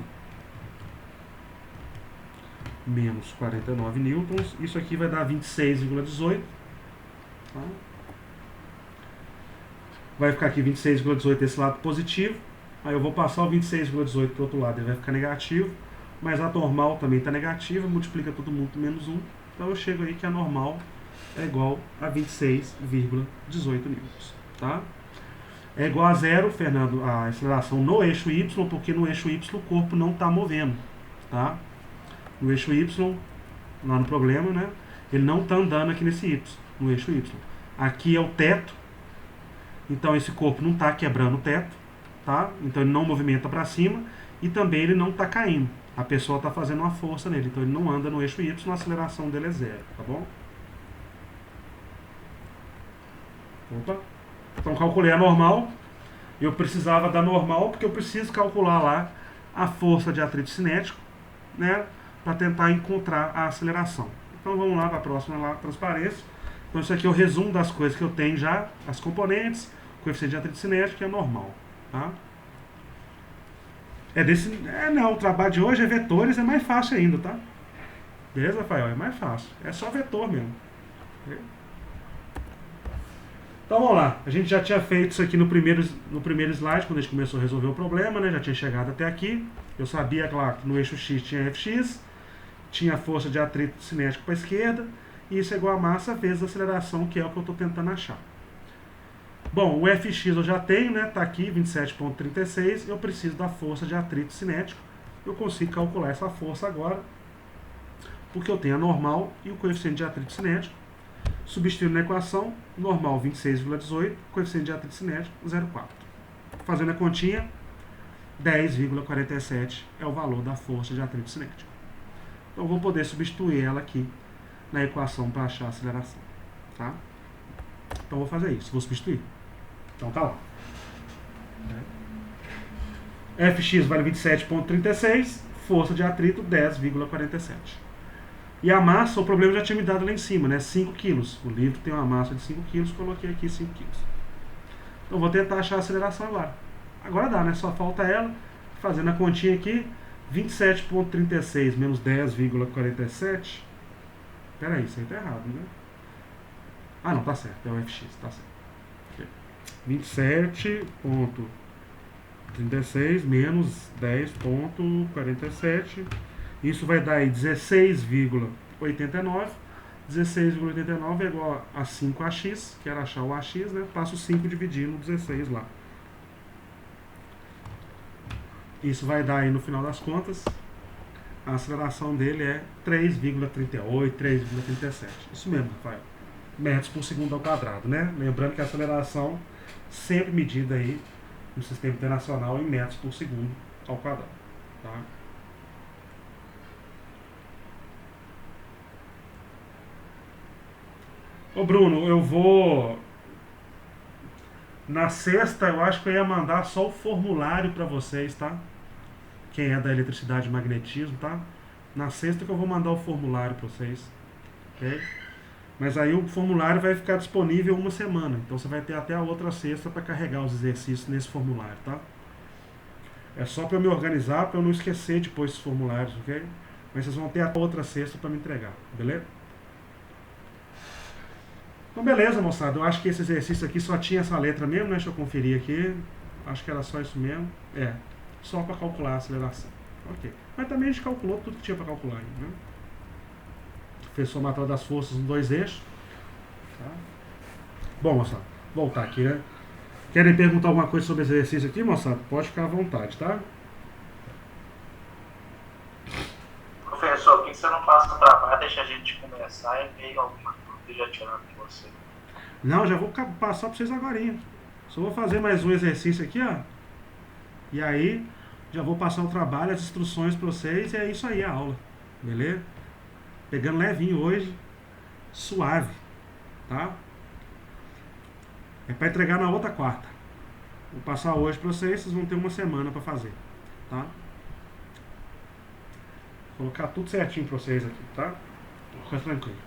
menos 49 newtons, isso aqui vai dar 26,18, tá? Vai ficar aqui 26,18 desse lado positivo, aí eu vou passar o 26,18 para o outro lado, ele vai ficar negativo, mas a normal também está negativa, multiplica todo mundo por menos 1, então eu chego aí que a normal é igual a 26,18 newtons, tá? É igual a zero, Fernando, a aceleração no eixo Y, porque no eixo Y o corpo não está movendo, tá? No eixo Y, lá no problema, né? Ele não está andando aqui nesse Y, no eixo Y. Aqui é o teto, então esse corpo não está quebrando o teto, tá? Então ele não movimenta para cima e também ele não está caindo. A pessoa está fazendo uma força nele, então ele não anda no eixo Y, a aceleração dele é zero, tá bom? Opa! Então calculei a normal, eu precisava da normal porque eu preciso calcular lá a força de atrito cinético, né? Para tentar encontrar a aceleração. Então vamos lá para a próxima lá, transparência. Então isso aqui é o resumo das coisas que eu tenho já, as componentes, coeficiente de atrito cinético e a normal, tá? Não, o trabalho de hoje é vetores, é mais fácil ainda, tá? Beleza, Rafael? É mais fácil. É só vetor mesmo. Então vamos lá. A gente já tinha feito isso aqui no primeiro slide, quando a gente começou a resolver o problema, né? Já tinha chegado até aqui. Eu sabia, claro, que no eixo X tinha Fx, tinha a força de atrito cinético para a esquerda, e isso é igual a massa vezes a aceleração, que é o que eu estou tentando achar. Bom, o Fx eu já tenho, né? Está aqui, 27,36. Eu preciso da força de atrito cinético. Eu consigo calcular essa força agora, porque eu tenho a normal e o coeficiente de atrito cinético. Substituindo na equação, normal 26,18, coeficiente de atrito cinético 0,4. Fazendo a continha, 10,47 é o valor da força de atrito cinético. Então eu vou poder substituir ela aqui na equação para achar a aceleração, tá? Então eu vou fazer isso, vou substituir. Então tá lá. Fx vale 27,36, força de atrito 10,47. E a massa, o problema já tinha me dado lá em cima, né? 5 kg. O livro tem uma massa de 5 kg, coloquei aqui 5 kg. Então vou tentar achar a aceleração agora. Agora dá, né? Só falta ela. Fazendo a continha aqui, 27,36 menos 10,47. Peraí, isso aí tá errado, né? Ah, não, tá certo. É o Fx, tá certo. 27,36 menos 10,47. Isso vai dar aí 16,89. 16,89 é igual a 5AX, que era achar o AX, né? Passo 5 dividindo 16 lá. Isso vai dar aí, no final das contas, a aceleração dele é 3,38, 3,37. Isso mesmo, Rafael. Metros por segundo ao quadrado, né? Lembrando que a aceleração sempre medida aí no sistema internacional em metros por segundo ao quadrado, tá? Ô Bruno, eu vou... Na sexta eu acho que eu ia mandar só o formulário para vocês, tá? Quem é da eletricidade e magnetismo, tá? Na sexta que eu vou mandar o formulário para vocês, ok? Mas aí o formulário vai ficar disponível uma semana, então você vai ter até a outra sexta para carregar os exercícios nesse formulário, tá? É só para eu me organizar, para eu não esquecer depois dos formulários, ok? Mas vocês vão ter até a outra sexta para me entregar, beleza? Então beleza, moçada, eu acho que esse exercício aqui só tinha essa letra mesmo, né? Deixa eu conferir aqui. Acho que era só isso mesmo. É, só para calcular a aceleração. Ok. Mas também a gente calculou tudo que tinha para calcular, né? Fez somatória das forças nos dois eixos. Tá? Bom, moçada, voltar aqui, né? Querem perguntar alguma coisa sobre esse exercício aqui, moçada? Pode ficar à vontade, tá? Professor, por que você não passa o trabalho, deixa a gente começar e ver alguma dúvida já tirando de você? Não, já vou passar para vocês agora. Só vou fazer mais um exercício aqui, ó. E aí, já vou passar o trabalho, as instruções para vocês, e é isso aí a aula. Beleza? Pegando levinho hoje, suave, tá? É para entregar na outra quarta. Vou passar hoje para vocês vão ter uma semana para fazer, tá? Vou colocar tudo certinho para vocês aqui, tá? Fica tranquilo.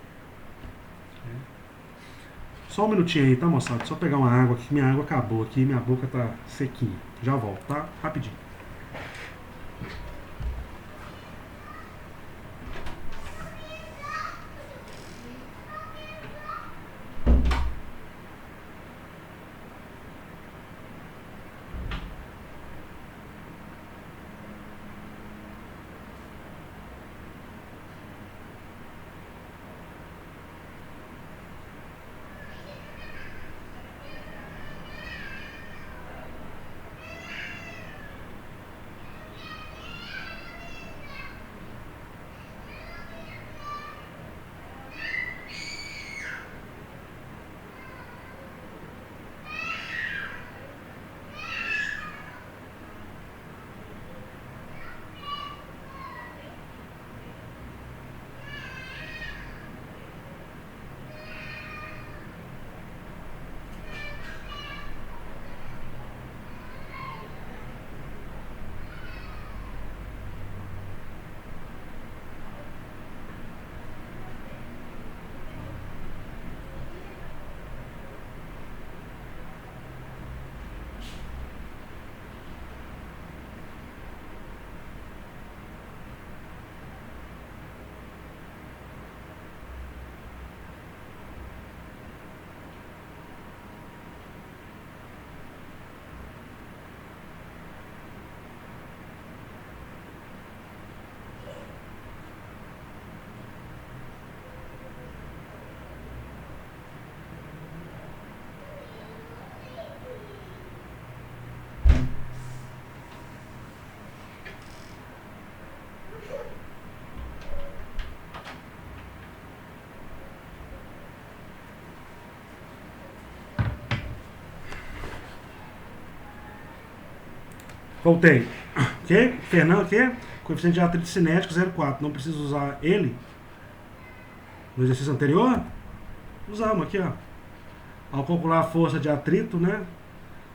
Só um minutinho aí, tá, moçada? Só pegar uma água aqui, minha água acabou aqui, minha boca tá sequinha. Já volto, tá? Rapidinho. Voltei. Ok? Fernando, o quê? Coeficiente de atrito cinético 0,4. Não preciso usar ele no exercício anterior? Usamos aqui, ó. Ao calcular a força de atrito, né?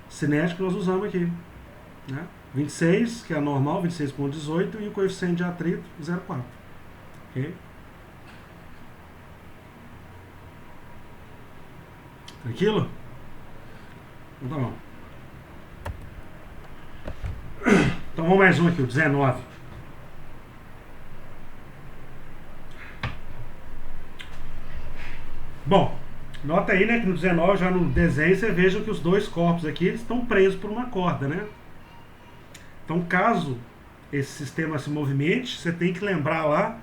Cinético, nós usamos aqui. Né? 26, que é a normal, 26,18, e o coeficiente de atrito 0,4. Ok? Tranquilo? Então tá bom. Então vamos mais um aqui, o 19. Bom, nota aí, né, que no 19, já no desenho, você veja que os dois corpos aqui eles estão presos por uma corda, né? Então, caso esse sistema se movimente, você tem que lembrar lá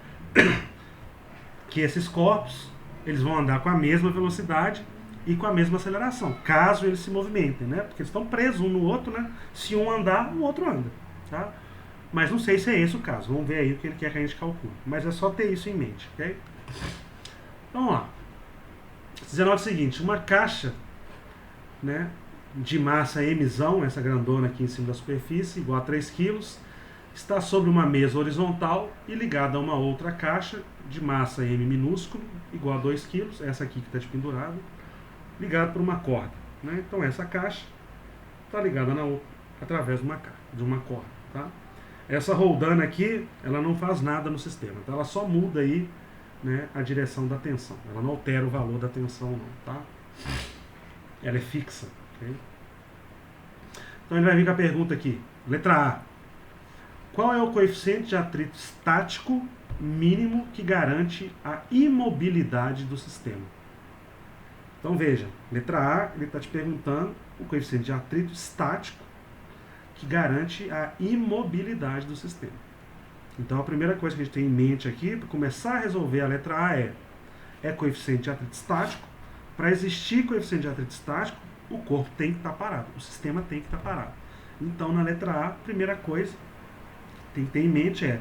que esses corpos eles vão andar com a mesma velocidade e com a mesma aceleração, caso eles se movimentem, né? Porque eles estão presos um no outro, né? Se um andar, o outro anda, tá? Mas não sei se é esse o caso. Vamos ver aí o que ele quer que a gente calcule. Mas é só ter isso em mente, ok? Então, vamos lá. 19 é o seguinte, uma caixa, né, de massa Mzão, essa grandona aqui em cima da superfície, igual a 3 kg, está sobre uma mesa horizontal e ligada a uma outra caixa de massa M minúsculo, igual a 2 kg, essa aqui que está de pendurado, ligada por uma corda. Né? Então essa caixa está ligada na outra através de uma corda. Tá? Essa roldana aqui, ela não faz nada no sistema, então ela só muda aí, né, a direção da tensão. Ela não altera o valor da tensão, não, tá? Ela é fixa. Okay? Então ele vai vir com a pergunta aqui. Letra A. Qual é o coeficiente de atrito estático mínimo que garante a imobilidade do sistema? Então veja, letra A, ele está te perguntando o coeficiente de atrito estático que garante a imobilidade do sistema. Então a primeira coisa que a gente tem em mente aqui, para começar a resolver a letra A é coeficiente de atrito estático. Para existir coeficiente de atrito estático, o corpo tem que estar parado, o sistema tem que estar parado. Então, na letra A, a primeira coisa que tem que ter em mente é,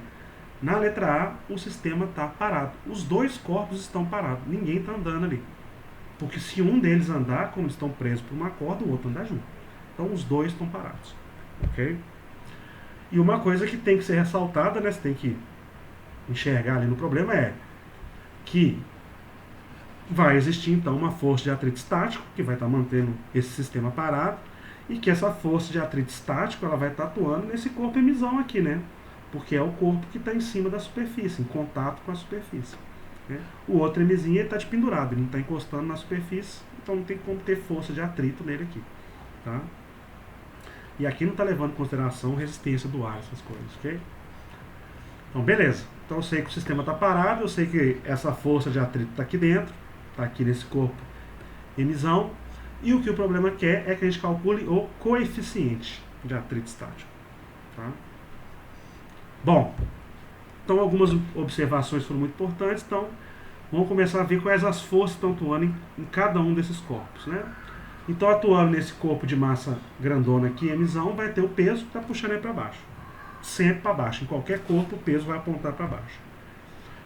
na letra A, o sistema está parado. Os dois corpos estão parados, ninguém está andando ali. Porque se um deles andar, como estão presos por uma corda, o outro andar junto. Então, os dois estão parados. Ok? E uma coisa que tem que ser ressaltada, né, você tem que enxergar ali no problema é que vai existir então uma força de atrito estático que vai estar mantendo esse sistema parado e que essa força de atrito estático ela vai estar atuando nesse corpo emisão aqui, né? Porque é o corpo que está em cima da superfície, em contato com a superfície. Né? O outro emisinho está pendurado, ele não está encostando na superfície, então não tem como ter força de atrito nele aqui. Tá? E aqui não está levando em consideração resistência do ar, essas coisas, ok? Então, beleza. Então eu sei que o sistema está parado, eu sei que essa força de atrito está aqui dentro, está aqui nesse corpo emisão, e o que o problema quer é que a gente calcule o coeficiente de atrito estático. Tá? Bom, então algumas observações foram muito importantes, então vamos começar a ver quais as forças que estão atuando em cada um desses corpos. Né? Então, atuando nesse corpo de massa grandona aqui, emisão, vai ter o peso que está puxando ele para baixo. Sempre para baixo. Em qualquer corpo, o peso vai apontar para baixo.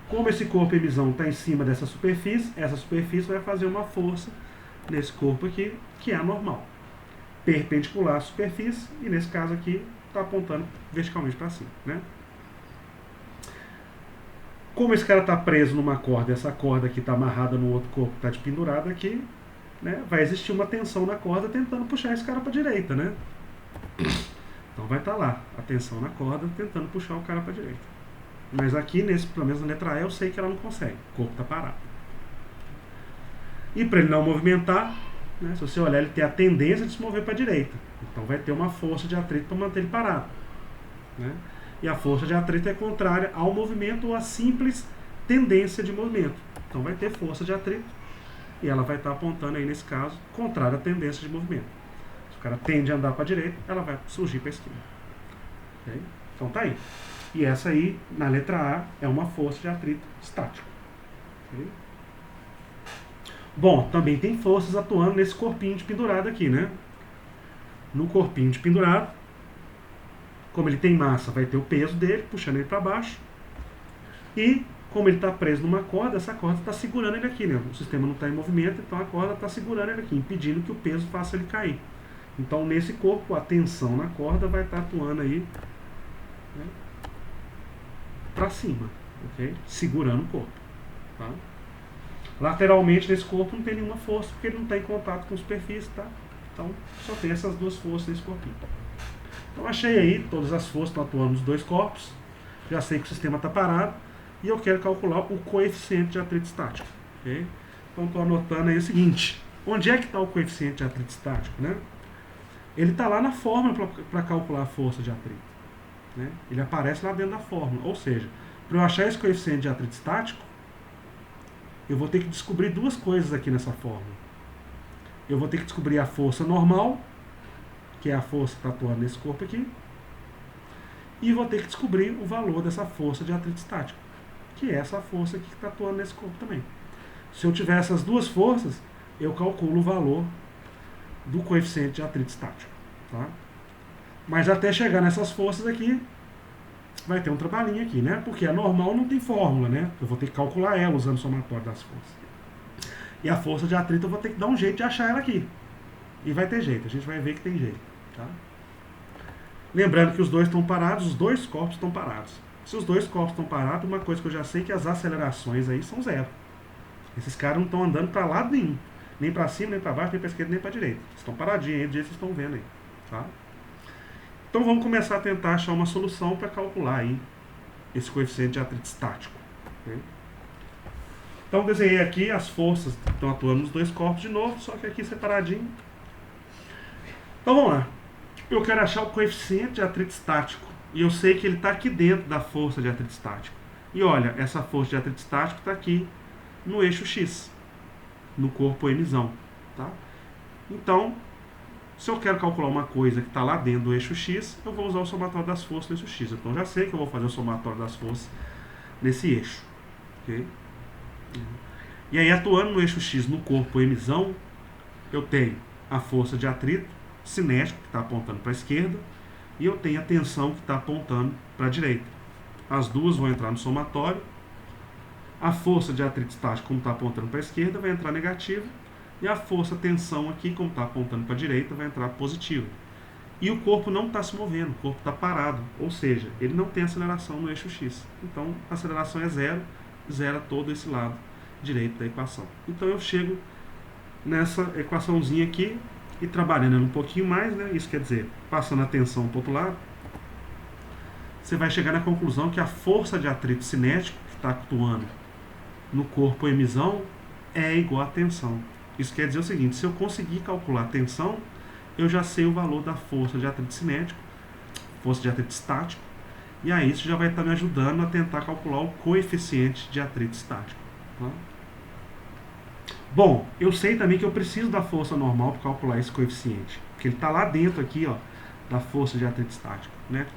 Como esse corpo emisão está em cima dessa superfície, essa superfície vai fazer uma força nesse corpo aqui, que é a normal. Perpendicular à superfície, e nesse caso aqui, está apontando verticalmente para cima. Né? Como esse cara está preso numa corda, essa corda aqui está amarrada no outro corpo que está pendurado aqui, né, vai existir uma tensão na corda tentando puxar esse cara para a direita, né? Então vai estar lá a tensão na corda tentando puxar o cara para a direita. Mas aqui, pelo menos na letra A, eu sei que ela não consegue. O corpo está parado. E para ele não movimentar, né, se você olhar, ele tem a tendência de se mover para a direita. Então vai ter uma força de atrito para manter ele parado. Né? E a força de atrito é contrária ao movimento ou à simples tendência de movimento. Então vai ter força de atrito. E ela vai estar apontando aí, nesse caso, contrária à tendência de movimento. Se o cara tende a andar para a direita, ela vai surgir para a esquerda. Okay? Então tá aí. E essa aí, na letra A, é uma força de atrito estático. Okay? Bom, também tem forças atuando nesse corpinho de pendurado aqui, né? No corpinho de pendurado, como ele tem massa, vai ter o peso dele, puxando ele para baixo. E como ele está preso numa corda, essa corda está segurando ele aqui, né? O sistema não está em movimento, então a corda está segurando ele aqui, impedindo que o peso faça ele cair. Então, nesse corpo, a tensão na corda vai estar atuando aí, né, para cima, ok? Segurando o corpo. Tá? Lateralmente, nesse corpo, não tem nenhuma força, porque ele não está em contato com a superfície, tá? Então, só tem essas duas forças nesse corpinho. Então, achei aí todas as forças que estão atuando nos dois corpos. Já sei que o sistema está parado. E eu quero calcular o coeficiente de atrito estático. Okay? Então, estou anotando aí o seguinte. Onde é que está o coeficiente de atrito estático? Né? Ele está lá na fórmula para calcular a força de atrito. Né? Ele aparece lá dentro da fórmula. Ou seja, para eu achar esse coeficiente de atrito estático, eu vou ter que descobrir duas coisas aqui nessa fórmula. Eu vou ter que descobrir a força normal, que é a força que está atuando nesse corpo aqui, e vou ter que descobrir o valor dessa força de atrito estático, que é essa força aqui que está atuando nesse corpo também. Se eu tiver essas duas forças, eu calculo o valor do coeficiente de atrito estático. Tá? Mas até chegar nessas forças aqui, vai ter um trabalhinho aqui, né? Porque a normal não tem fórmula, né? Eu vou ter que calcular ela usando o somatório das forças. E a força de atrito eu vou ter que dar um jeito de achar ela aqui. E vai ter jeito, a gente vai ver que tem jeito. Tá? Lembrando que os dois estão parados, os dois corpos estão parados. Se os dois corpos estão parados, uma coisa que eu já sei é que as acelerações aí são zero. Esses caras não estão andando para lado nenhum. Nem para cima, nem para baixo, nem para esquerda, nem para direita. Estão paradinhos aí, do jeito que vocês estão vendo aí. Tá? Então vamos começar a tentar achar uma solução para calcular aí esse coeficiente de atrito estático. Okay? Então desenhei aqui as forças que estão atuando nos dois corpos de novo, só que aqui separadinho. Então vamos lá. Eu quero achar o coeficiente de atrito estático. E eu sei que ele está aqui dentro da força de atrito estático. E olha, essa força de atrito estático está aqui no eixo X, no corpo emisão. Tá? Então, se eu quero calcular uma coisa que está lá dentro do eixo X, eu vou usar o somatório das forças no eixo X. Então já sei que eu vou fazer o somatório das forças nesse eixo. Okay? E aí, atuando no eixo X no corpo emisão, eu tenho a força de atrito cinético, que está apontando para a esquerda, e eu tenho a tensão que está apontando para a direita. As duas vão entrar no somatório. A força de atrito estático, como está apontando para a esquerda, vai entrar negativa, e a força tensão aqui, como está apontando para a direita, vai entrar positiva. E o corpo não está se movendo, o corpo está parado, ou seja, ele não tem aceleração no eixo X. Então, a aceleração é zero, zera todo esse lado direito da equação. Então, eu chego nessa equaçãozinha aqui e trabalhando um pouquinho mais, né? Isso quer dizer, passando a tensão para o outro lado, você vai chegar na conclusão que a força de atrito cinético que está atuando no corpo emisão é igual à tensão. Isso quer dizer o seguinte, se eu conseguir calcular a tensão, eu já sei o valor da força de atrito cinético, força de atrito estático, e aí isso já vai estar me ajudando a tentar calcular o coeficiente de atrito estático. Tá? Bom, eu sei também que eu preciso da força normal para calcular esse coeficiente, porque ele está lá dentro aqui, ó, da força de atrito estático, né?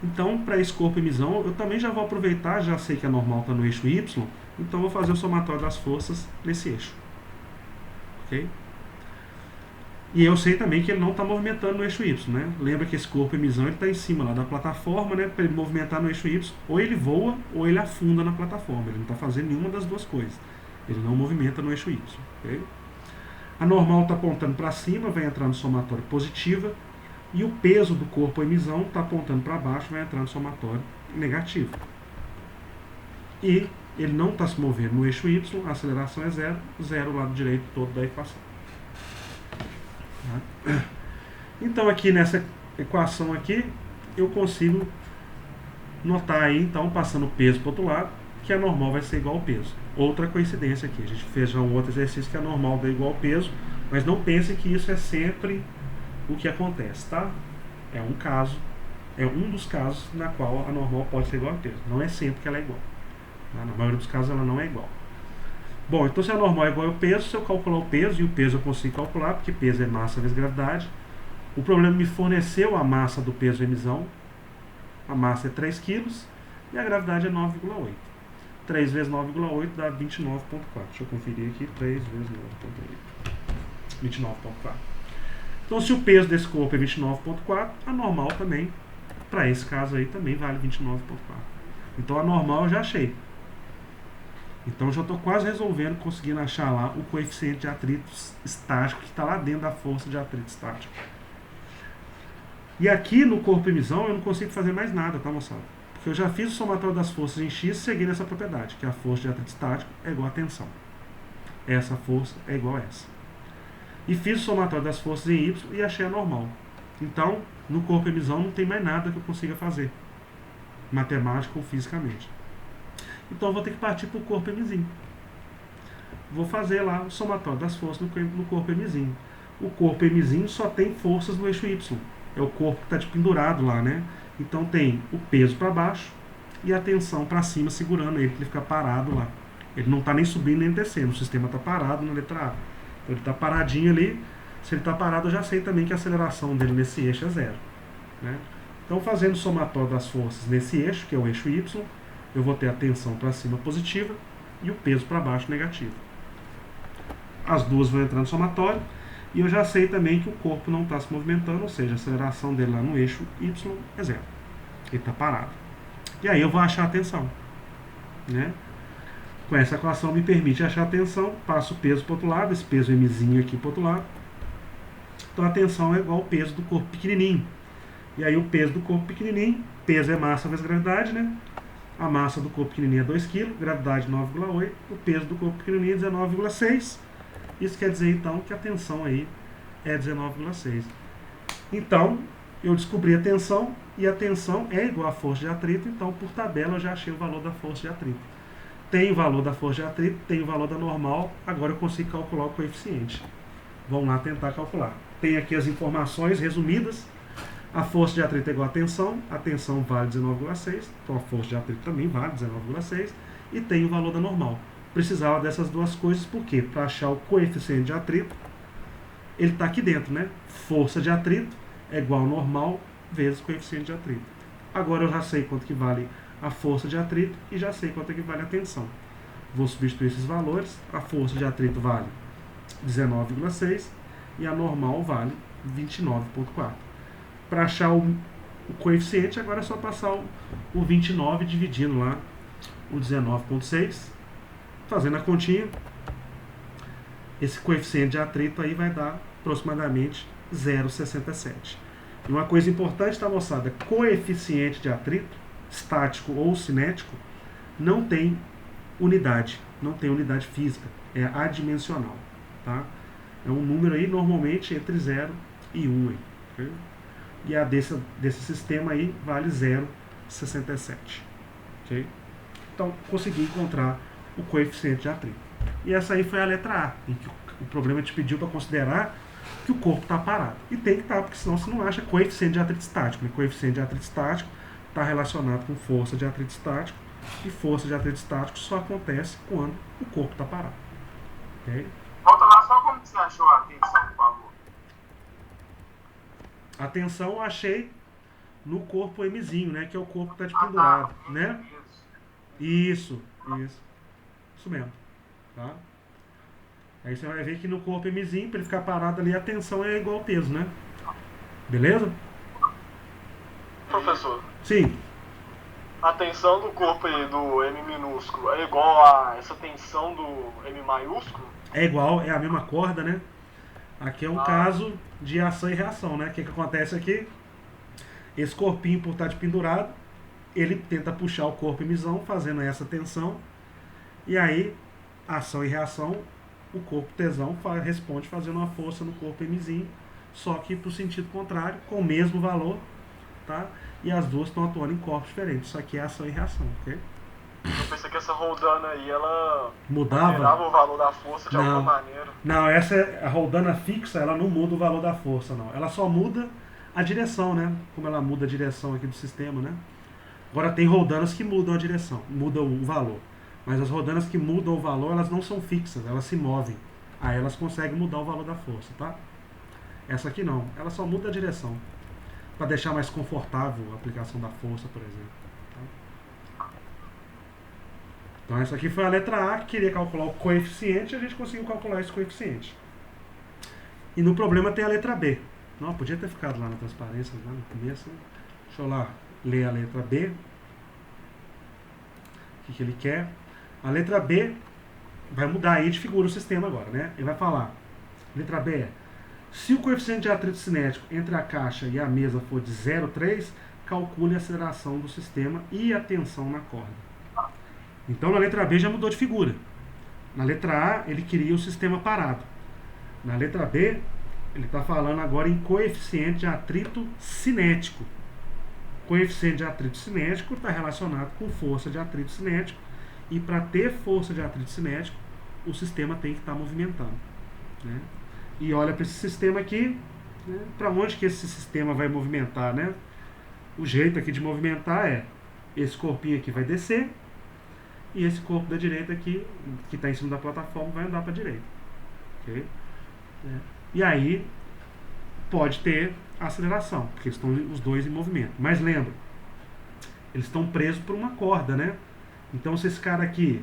Então, para esse corpo emisão, eu também já vou aproveitar, já sei que a normal está no eixo Y, então vou fazer o somatório das forças nesse eixo. Ok? E eu sei também que ele não está movimentando no eixo Y, né? Lembra que esse corpo emisão está em cima lá da plataforma, né? Para ele movimentar no eixo Y, ou ele voa ou ele afunda na plataforma. Ele não está fazendo nenhuma das duas coisas. Ele não movimenta no eixo Y. Okay? A normal está apontando para cima, vai entrar no somatório positiva. E o peso do corpo emisão está apontando para baixo, vai entrar no somatório negativo. E ele não está se movendo no eixo Y, a aceleração é zero, zero o lado direito todo da equação. Então aqui nessa equação aqui, eu consigo notar aí, então, passando o peso para o outro lado, que a normal vai ser igual ao peso. Outra coincidência aqui, a gente fez já um outro exercício que a normal dá igual ao peso, mas não pense que isso é sempre o que acontece, tá? É um caso, é um dos casos na qual a normal pode ser igual ao peso. Não é sempre que ela é igual. Na maioria dos casos ela não é igual. Bom, então se a normal é igual ao peso, se eu calcular o peso, e o peso eu consigo calcular, porque peso é massa vezes gravidade, o problema me forneceu a massa do peso emisão, a massa é 3 kg, e a gravidade é 9,8. 3 vezes 9,8 dá 29,4. Deixa eu conferir aqui, 3 vezes 9,8. 29,4. Então se o peso desse corpo é 29,4, a normal também, para esse caso aí, também vale 29,4. Então a normal eu já achei. Então já estou quase resolvendo, conseguindo achar lá o coeficiente de atrito estático que está lá dentro da força de atrito estático. E aqui no corpo emisão eu não consigo fazer mais nada, tá, moçada? Porque eu já fiz o somatório das forças em X seguindo essa propriedade, que a força de atrito estático é igual a tensão. Essa força é igual a essa. E fiz o somatório das forças em Y e achei a normal. Então, no corpo emisão não tem mais nada que eu consiga fazer, matemática ou fisicamente. Então eu vou ter que partir para o corpo emizinho. Vou fazer lá o somatório das forças no corpo emizinho. O corpo emizinho só tem forças no eixo Y. É o corpo que está pendurado lá, né? Então tem o peso para baixo e a tensão para cima segurando ele, que ele fica parado lá. Ele não está nem subindo nem descendo, o sistema está parado na letra A. Então ele está paradinho ali. Se ele está parado, eu já sei também que a aceleração dele nesse eixo é zero, né? Então fazendo o somatório das forças nesse eixo, que é o eixo Y, eu vou ter a tensão para cima positiva e o peso para baixo negativo. As duas vão entrar no somatório e eu já sei também que o corpo não está se movimentando, ou seja, a aceleração dele lá no eixo Y é zero. Ele está parado. E aí eu vou achar a tensão, né? Com essa equação me permite achar a tensão, passo o peso para o outro lado, esse peso mzinho aqui para o outro lado. Então a tensão é igual ao peso do corpo pequenininho. E aí o peso do corpo pequenininho, peso é massa vezes gravidade, né? A massa do corpo pequenininho é 2 kg, gravidade 9,8, o peso do corpo pequenininho é 19,6. Isso quer dizer então que a tensão aí é 19,6. Então, eu descobri a tensão e a tensão é igual à força de atrito, então por tabela eu já achei o valor da força de atrito. Tem o valor da força de atrito, tem o valor da normal, agora eu consigo calcular o coeficiente. Vamos lá tentar calcular. Tem aqui as informações resumidas. A força de atrito é igual à tensão vale 19,6, então a força de atrito também vale 19,6, e tem o valor da normal. Precisava dessas duas coisas, por quê? Para achar o coeficiente de atrito, ele está aqui dentro, né? Força de atrito é igual ao normal vezes coeficiente de atrito. Agora eu já sei quanto que vale a força de atrito e já sei quanto que vale a tensão. Vou substituir esses valores, a força de atrito vale 19,6 e a normal vale 29,4. Para achar o coeficiente, agora é só passar o 29 dividindo lá o 19,6, fazendo a continha. Esse coeficiente de atrito aí vai dar aproximadamente 0,67. E uma coisa importante, tá, moçada? Coeficiente de atrito, estático ou cinético, não tem unidade física, é adimensional, tá? É um número aí normalmente entre 0 e 1 aí, okay? E a desse sistema aí vale 0,67, ok? Então consegui encontrar o coeficiente de atrito. E essa aí foi a letra A, em que o problema te pediu para considerar que o corpo está parado. E tem que estar, porque senão você não acha coeficiente de atrito estático, né? Coeficiente de atrito estático está relacionado com força de atrito estático, e força de atrito estático só acontece quando o corpo está parado. Okay? Volta lá, só como você achou a tensão, por favor? A tensão eu achei no corpo Mzinho, né? Que é o corpo que está de pendurado, né? Isso mesmo, tá? Aí você vai ver que no corpo Mzinho, para ele ficar parado ali, a tensão é igual ao peso, né? Beleza? Professor, Sim. a tensão do corpo aí do M minúsculo é igual a essa tensão do M maiúsculo? É igual, é a mesma corda, né? Aqui é um caso de ação e reação, né? O que acontece aqui? Esse corpinho, por estar de pendurado, ele tenta puxar o corpo Mzão, fazendo essa tensão. E aí, ação e reação, o corpo Tzão responde fazendo uma força no corpo Mzinho, só que para o sentido contrário, com o mesmo valor, tá? E as duas estão atuando em corpos diferentes. Isso aqui é ação e reação, ok? Eu pensei que essa roldana aí, ela Mudava? alterava o valor da força de alguma maneira. Não, a roldana fixa, ela não muda o valor da força, não. Ela só muda a direção, né? Como ela muda a direção aqui do sistema, né? Agora tem roldanas que mudam a direção, mudam o valor. Mas as roldanas que mudam o valor, elas não são fixas, elas se movem. Aí elas conseguem mudar o valor da força, tá? Essa aqui não, ela só muda a direção. Para deixar mais confortável a aplicação da força, por exemplo. Tá? Então essa aqui foi a letra A, que queria calcular o coeficiente, e a gente conseguiu calcular esse coeficiente. E no problema tem a letra B. Não, podia ter ficado lá na transparência, lá no começo. Deixa eu lá ler a letra B. O que ele quer? A letra B vai mudar aí de figura o sistema agora, né? Ele vai falar, letra B é: se o coeficiente de atrito cinético entre a caixa e a mesa for de 0,3, calcule a aceleração do sistema e a tensão na corda. Então na letra B já mudou de figura. Na letra A ele queria o sistema parado. Na letra B ele está falando agora em coeficiente de atrito cinético. Coeficiente de atrito cinético está relacionado com força de atrito cinético. E para ter força de atrito cinético, o sistema tem que estar movimentando, né? E olha para esse sistema aqui, né? Para onde que esse sistema vai movimentar, né? O jeito aqui de movimentar é: esse corpinho aqui vai descer, e esse corpo da direita aqui, que está em cima da plataforma, vai andar para a direita. Okay? E aí pode ter aceleração, porque estão os dois em movimento. Mas lembra, eles estão presos por uma corda, né? Então se esse cara aqui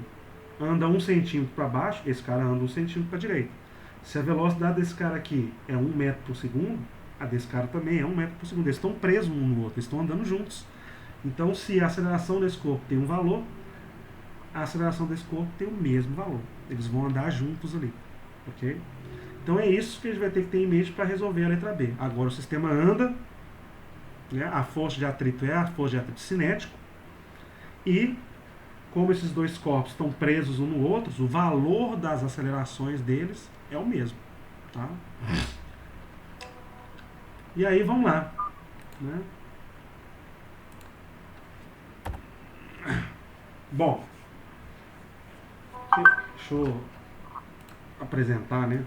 anda 1 centímetro para baixo, esse cara anda 1 centímetro para a direita. Se a velocidade desse cara aqui é 1 metro por segundo, a desse cara também é 1 metro por segundo. Eles estão presos um no outro, eles estão andando juntos. Então se a aceleração desse corpo tem um valor, a aceleração desse corpo tem o mesmo valor. Eles vão andar juntos ali, ok? Então é isso que a gente vai ter que ter em mente para resolver a letra B. Agora o sistema anda, né? A força de atrito é a força de atrito cinético, e como esses dois corpos estão presos um no outro, o valor das acelerações deles é o mesmo, tá? E aí vamos lá, né? Bom, deixa eu apresentar, né?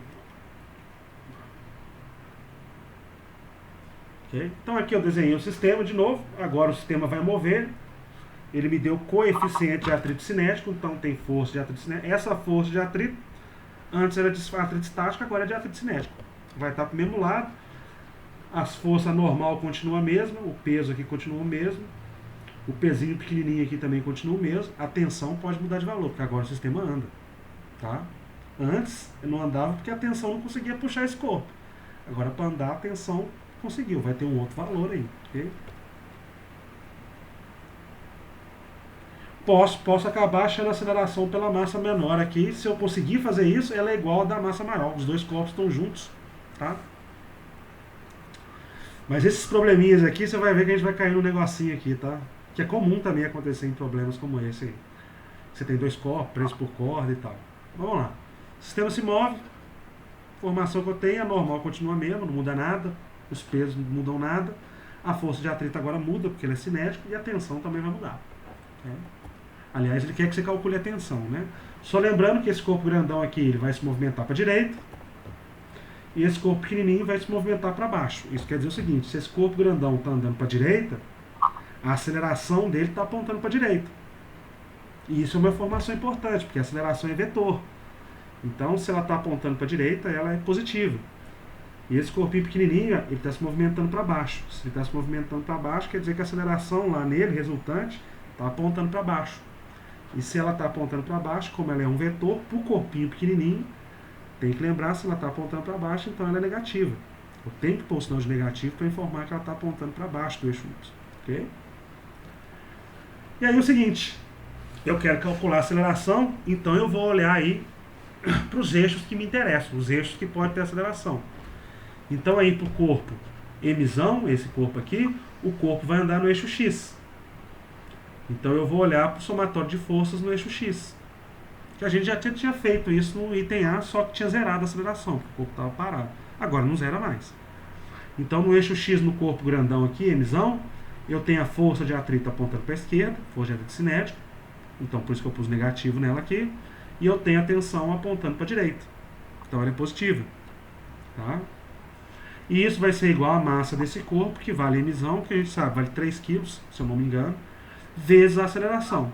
Okay? Então aqui eu desenhei o sistema de novo. Agora o sistema vai mover. Ele me deu coeficiente de atrito cinético, então tem força de atrito cinético. Essa força de atrito, antes era de atrito estático, agora é de atrito cinético. Vai estar para o mesmo lado. As forças normal continua a mesma, o peso aqui continua o mesmo. O pezinho pequenininho aqui também continua o mesmo. A tensão pode mudar de valor, porque agora o sistema anda. Tá? Antes não andava porque a tensão não conseguia puxar esse corpo. Agora, para andar, a tensão conseguiu. Vai ter um outro valor aí. Okay? Posso acabar achando a aceleração pela massa menor aqui. Se eu conseguir fazer isso, ela é igual a da massa maior. Os dois corpos estão juntos. Tá? Mas esses probleminhas aqui, você vai ver que a gente vai cair num negocinho aqui, tá? Que é comum também acontecer em problemas como esse aí. Você tem dois corpos, preso por corda e tal. Vamos lá. O sistema se move. A formação que eu tenho, a normal continua a mesma, não muda nada. Os pesos não mudam nada. A força de atrito agora muda, porque ele é cinético, e a tensão também vai mudar. Tá? Aliás, ele quer que você calcule a tensão, né? Só lembrando que esse corpo grandão aqui, ele vai se movimentar para a direita. E esse corpo pequenininho vai se movimentar para baixo. Isso quer dizer o seguinte, se esse corpo grandão está andando para a direita, a aceleração dele está apontando para a direita. E isso é uma informação importante, porque a aceleração é vetor. Então, se ela está apontando para a direita, ela é positiva. E esse corpinho pequenininho, ele está se movimentando para baixo. Se ele está se movimentando para baixo, quer dizer que a aceleração lá nele, resultante, está apontando para baixo. E se ela está apontando para baixo, como ela é um vetor, para o corpinho pequenininho, tem que lembrar, se ela está apontando para baixo, então ela é negativa. Eu tenho que pôr o sinal de negativo para informar que ela está apontando para baixo do eixo Y. Ok? E aí é o seguinte, eu quero calcular a aceleração, então eu vou olhar aí para os eixos que me interessam, os eixos que podem ter aceleração. Então aí para o corpo Mzão, esse corpo aqui, o corpo vai andar no eixo X. Então eu vou olhar para o somatório de forças no eixo X. Que a gente já tinha feito isso no item A, só que tinha zerado a aceleração, porque o corpo estava parado. Agora não zera mais. Então no eixo X, no corpo grandão aqui, Mzão, eu tenho a força de atrito apontando para a esquerda, força de atrito cinético. Então por isso que eu pus negativo nela aqui. E eu tenho a tensão apontando para a direita. Então ela é positiva. Tá? E isso vai ser igual à massa desse corpo, que vale Mzão, que a gente sabe, vale 3 kg, se eu não me engano, vezes a aceleração.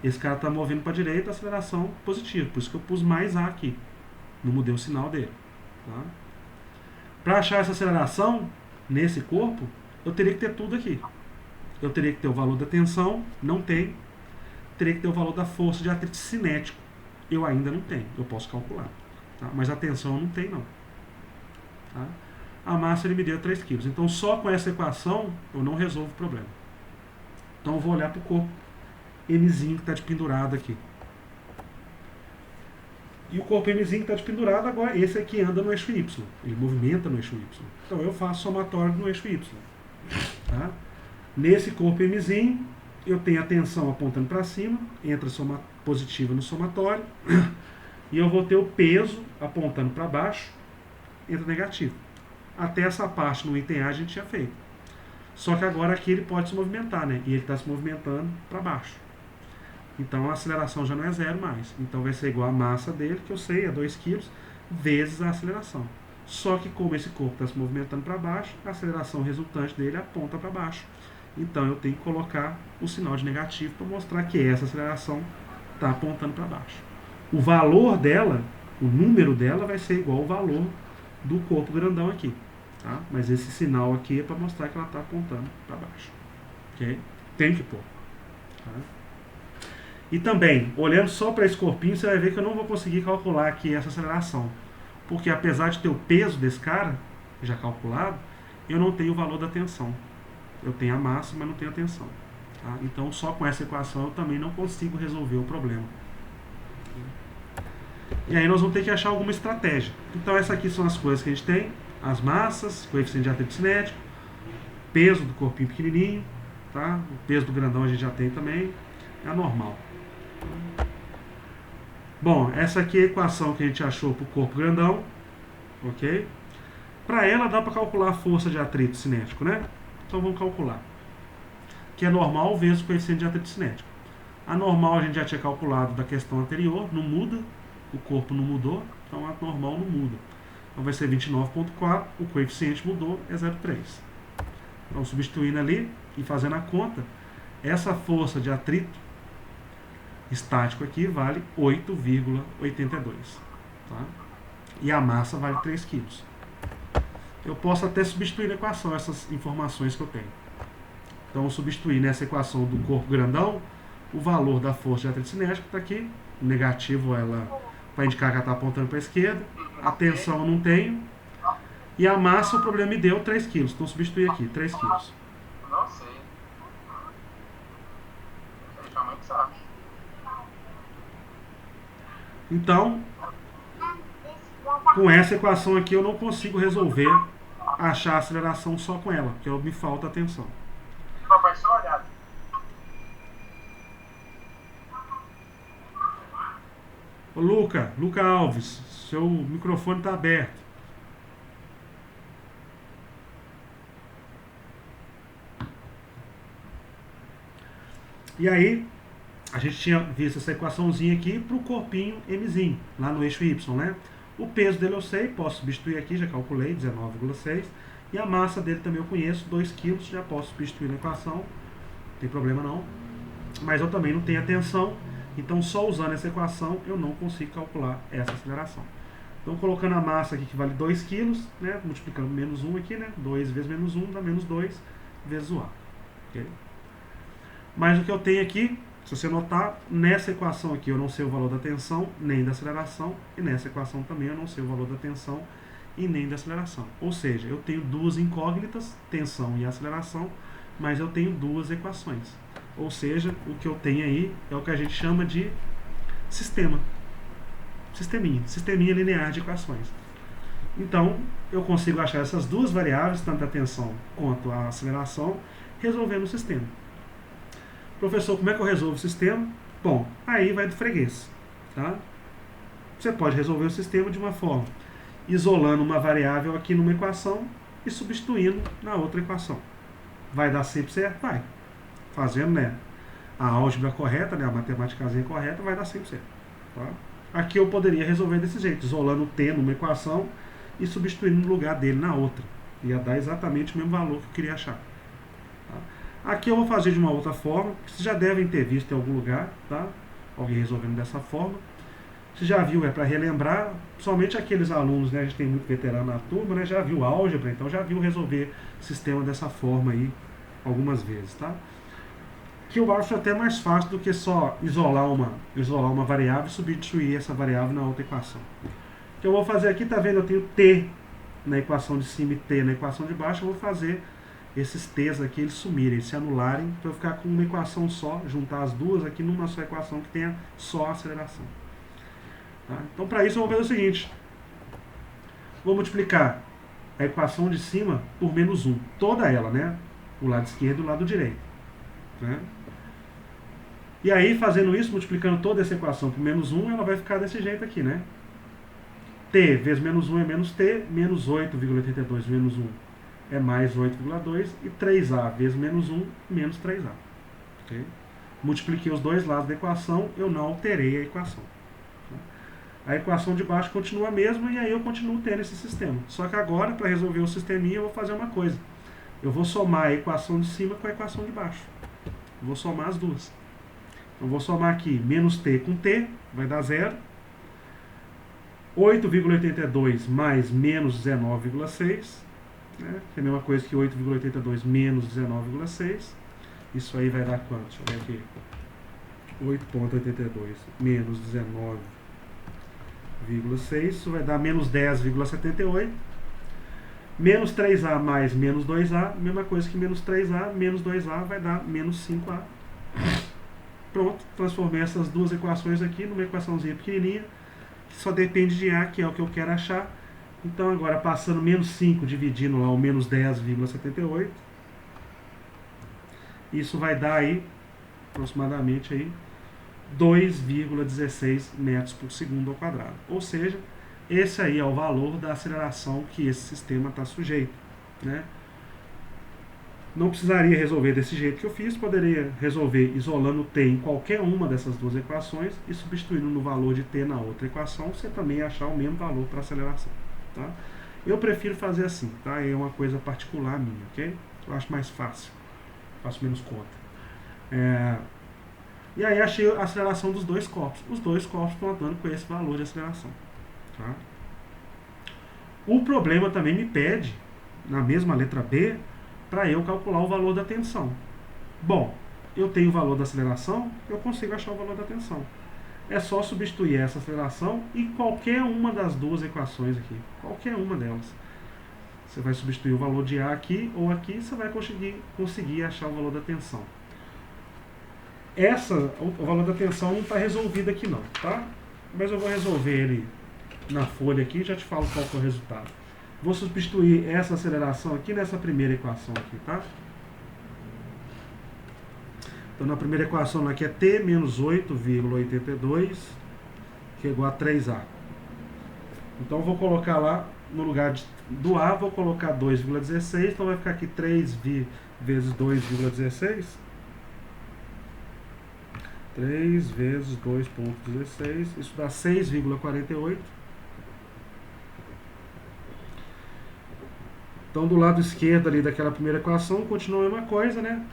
Esse cara está movendo para a direita, a aceleração positiva. Por isso que eu pus mais A aqui. Não mudei o sinal dele. Tá? Para achar essa aceleração nesse corpo, eu teria que ter tudo aqui. Eu teria que ter o valor da tensão, não tem. Teria que ter o valor da força de atrito cinético. Eu ainda não tenho, eu posso calcular. Tá? Mas a tensão eu não tenho, não. Tá? A massa ele me deu 3 kg. Então só com essa equação eu não resolvo o problema. Então eu vou olhar para o corpo Mzinho que está de pendurado aqui. E o corpo Mzinho que está de pendurado agora, esse aqui anda no eixo Y. Ele movimenta no eixo Y. Então eu faço somatório no eixo Y. Tá? Nesse corpo Mzinho, eu tenho a tensão apontando para cima, entra positiva no somatório, e eu vou ter o peso apontando para baixo, entra negativo. Até essa parte no item A a gente tinha feito. Só que agora aqui ele pode se movimentar, né? E ele está se movimentando para baixo. Então a aceleração já não é zero mais. Então vai ser igual a massa dele, que eu sei, é 2 kg, vezes a aceleração. Só que como esse corpo está se movimentando para baixo, a aceleração resultante dele aponta para baixo. Então eu tenho que colocar o sinal de negativo para mostrar que essa aceleração está apontando para baixo. O valor dela, o número dela vai ser igual ao valor do corpo grandão aqui. Tá? Mas esse sinal aqui é para mostrar que ela está apontando para baixo. Okay? Tem que pôr. Tá? E também, olhando só para esse corpinho, você vai ver que eu não vou conseguir calcular aqui essa aceleração. Porque apesar de ter o peso desse cara, já calculado, eu não tenho o valor da tensão. Eu tenho a massa, mas não tenho a tensão. Tá? Então, só com essa equação eu também não consigo resolver o problema. E aí nós vamos ter que achar alguma estratégia. Então, essas aqui são as coisas que a gente tem. As massas, coeficiente de atrito cinético, peso do corpinho pequenininho, tá? O peso do grandão a gente já tem também. É a normal. Bom, essa aqui é a equação que a gente achou para o corpo grandão. Ok? Para ela dá para calcular a força de atrito cinético, né? Então vamos calcular. Que é normal vezes o coeficiente de atrito cinético. A normal a gente já tinha calculado da questão anterior, não muda. O corpo não mudou, então a normal não muda. Então vai ser 29,4, o coeficiente mudou, é 0,3. Então substituindo ali e fazendo a conta, essa força de atrito estático aqui vale 8,82. Tá? E a massa vale 3 kg. Eu posso até substituir na equação essas informações que eu tenho. Então substituir nessa equação do corpo grandão, o valor da força de atrito cinético está aqui. O negativo ela para indicar que ela está apontando para a esquerda. A tensão eu não tenho. E a massa, o problema me deu 3 kg. Então substituir aqui, 3 kg. Não sei. Ele realmente sabe. Então, com essa equação aqui eu não consigo resolver achar a aceleração só com ela, porque me falta atenção. Papai, só olhar. Ô Luca Alves, seu microfone está aberto. E aí, a gente tinha visto essa equaçãozinha aqui para o corpinho Mzinho, lá no eixo Y, né? O peso dele eu sei, posso substituir aqui, já calculei, 19,6. E a massa dele também eu conheço, 2 kg, já posso substituir na equação, não tem problema não. Mas eu também não tenho atenção, então só usando essa equação eu não consigo calcular essa aceleração. Então colocando a massa aqui que vale 2 kg, né? Multiplicando menos 1 aqui, né? 2 vezes menos 1 dá menos 2 vezes o A. Okay? Mas o que eu tenho aqui, se você notar, nessa equação aqui eu não sei o valor da tensão nem da aceleração, e nessa equação também eu não sei o valor da tensão e nem da aceleração. Ou seja, eu tenho duas incógnitas, tensão e aceleração, mas eu tenho duas equações. Ou seja, o que eu tenho aí é o que a gente chama de sistema. Sisteminha linear de equações. Então, eu consigo achar essas duas variáveis, tanto a tensão quanto a aceleração, resolvendo o sistema. Professor, como é que eu resolvo o sistema? Bom, aí vai do freguês. Tá? Você pode resolver o sistema de uma forma isolando uma variável aqui numa equação e substituindo na outra equação. Vai dar sempre certo? Vai. Fazendo, né, a álgebra correta, né, a matemáticazinha correta, vai dar sempre certo. Tá? Aqui eu poderia resolver desse jeito, isolando o t numa equação e substituindo no lugar dele na outra. Ia dar exatamente o mesmo valor que eu queria achar. Tá? Aqui eu vou fazer de uma outra forma, que vocês já devem ter visto em algum lugar, tá? Alguém resolvendo dessa forma. Você já viu, para relembrar, somente aqueles alunos, né, a gente tem muito veterano na turma, né, já viu álgebra, então já viu resolver sistema dessa forma aí algumas vezes, tá? Que eu acho até mais fácil do que só isolar uma variável e substituir essa variável na outra equação. O que eu vou fazer aqui, tá vendo, eu tenho t na equação de cima e t na equação de baixo, eu vou fazer esses t's aqui, eles sumirem, se anularem, para eu ficar com uma equação só, juntar as duas aqui numa só equação que tenha só a aceleração. Tá? Então, para isso, eu vou fazer o seguinte. Vou multiplicar a equação de cima por menos 1. Toda ela, né? O lado esquerdo e o lado direito. Né? E aí, fazendo isso, multiplicando toda essa equação por menos 1, ela vai ficar desse jeito aqui, né? T vezes menos 1 é menos T, menos 8,82 menos 1 é mais 8,2, e 3A vezes menos 1, menos 3A. Okay? Multipliquei os dois lados da equação, eu não alterei a equação. A equação de baixo continua a mesma e aí eu continuo tendo esse sistema. Só que agora, para resolver o sisteminha, eu vou fazer uma coisa. Eu vou somar a equação de cima com a equação de baixo. Eu vou somar as duas. Então, eu vou somar aqui menos t com t, vai dar 0. 8,82 mais menos 19,6. Né? Que é a mesma coisa que 8,82 menos 19,6. Isso aí vai dar quanto? Deixa eu ver aqui. 8,82 menos 19,6, isso vai dar menos 10,78. Menos 3A mais menos 2A, mesma coisa que menos 3A, menos 2A vai dar menos 5A. Pronto, transformei essas duas equações aqui numa equaçãozinha pequenininha, que só depende de A, que é o que eu quero achar. Então agora passando menos 5 dividindo lá o menos 10,78, isso vai dar aí, aproximadamente aí, 2,16 metros por segundo ao quadrado. Ou seja, esse aí é o valor da aceleração que esse sistema está sujeito. Né? Não precisaria resolver desse jeito que eu fiz, poderia resolver isolando t em qualquer uma dessas duas equações e substituindo no valor de t na outra equação, você também achar o mesmo valor para aceleração. Tá? Eu prefiro fazer assim, tá? É uma coisa particular minha, ok? Eu acho mais fácil, faço menos conta. E aí achei a aceleração dos dois corpos. Os dois corpos estão andando com esse valor de aceleração. Tá? O problema também me pede, na mesma letra B, para eu calcular o valor da tensão. Bom, eu tenho o valor da aceleração, eu consigo achar o valor da tensão. É só substituir essa aceleração em qualquer uma das duas equações aqui. Qualquer uma delas. Você vai substituir o valor de A aqui ou aqui, você vai conseguir achar o valor da tensão. O valor da tensão não está resolvido aqui não, tá? Mas eu vou resolver ele na folha aqui e já te falo qual que é o resultado. Vou substituir essa aceleração aqui nessa primeira equação aqui, tá? Então na primeira equação aqui é t menos 8,82, que é igual a 3A. Então eu vou colocar lá, no lugar do A, vou colocar 2,16, então vai ficar aqui 3 vezes 2,16. 3 vezes 2,16, isso dá 6,48. Então do lado esquerdo ali daquela primeira equação, continua a mesma coisa, né?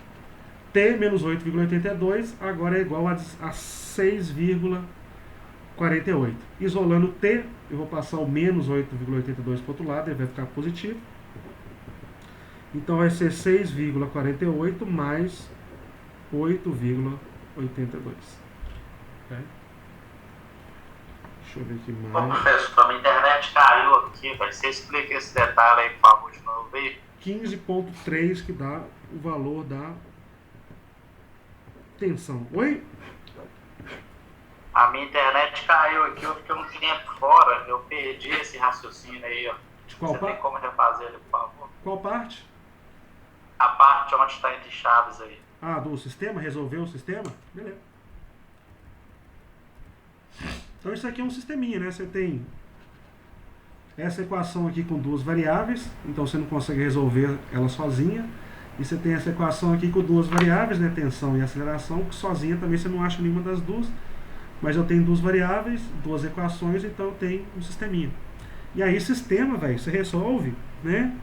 T menos 8,82 agora é igual a 6,48. Isolando T, eu vou passar o menos 8,82 para o outro lado, ele vai ficar positivo. Então vai ser 6,48 mais 8,82. Okay? Deixa eu ver aqui Ô, mais. professor, a internet caiu aqui, velho. Você explica esse detalhe aí, por favor, de novo aí. 15,3 que dá o valor da tensão. Oi? A minha internet caiu aqui, eu fiquei um tempo fora, eu perdi esse raciocínio aí, ó. De qual Você tem parte? como refazer ele, por favor? Qual parte? A parte onde está entre chaves aí. Ah, do sistema? Resolveu o sistema? Beleza. Então isso aqui é um sisteminha, né? Você tem essa equação aqui com duas variáveis, então você não consegue resolver ela sozinha. E você tem essa equação aqui com duas variáveis, né? Tensão e aceleração, que sozinha também você não acha nenhuma das duas. Mas eu tenho duas variáveis, duas equações, então eu tenho um sisteminha. E aí sistema, velho, você resolve, né?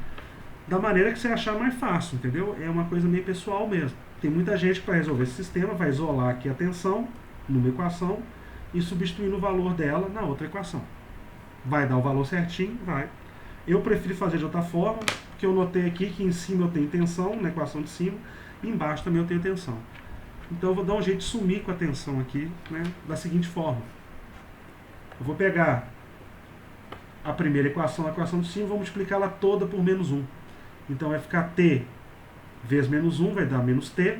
Da maneira que você achar mais fácil, entendeu? É uma coisa meio pessoal mesmo. Tem muita gente que para resolver esse sistema vai isolar aqui a tensão numa equação e substituir o valor dela na outra equação. Vai dar o valor certinho? Vai. Eu prefiro fazer de outra forma, porque eu notei aqui que em cima eu tenho tensão, na equação de cima, e embaixo também eu tenho tensão. Então eu vou dar um jeito de sumir com a tensão aqui, né, da seguinte forma. Eu vou pegar a primeira equação, a equação de cima, vou multiplicá-la toda por menos 1. Então vai ficar t vezes menos 1, vai dar menos t,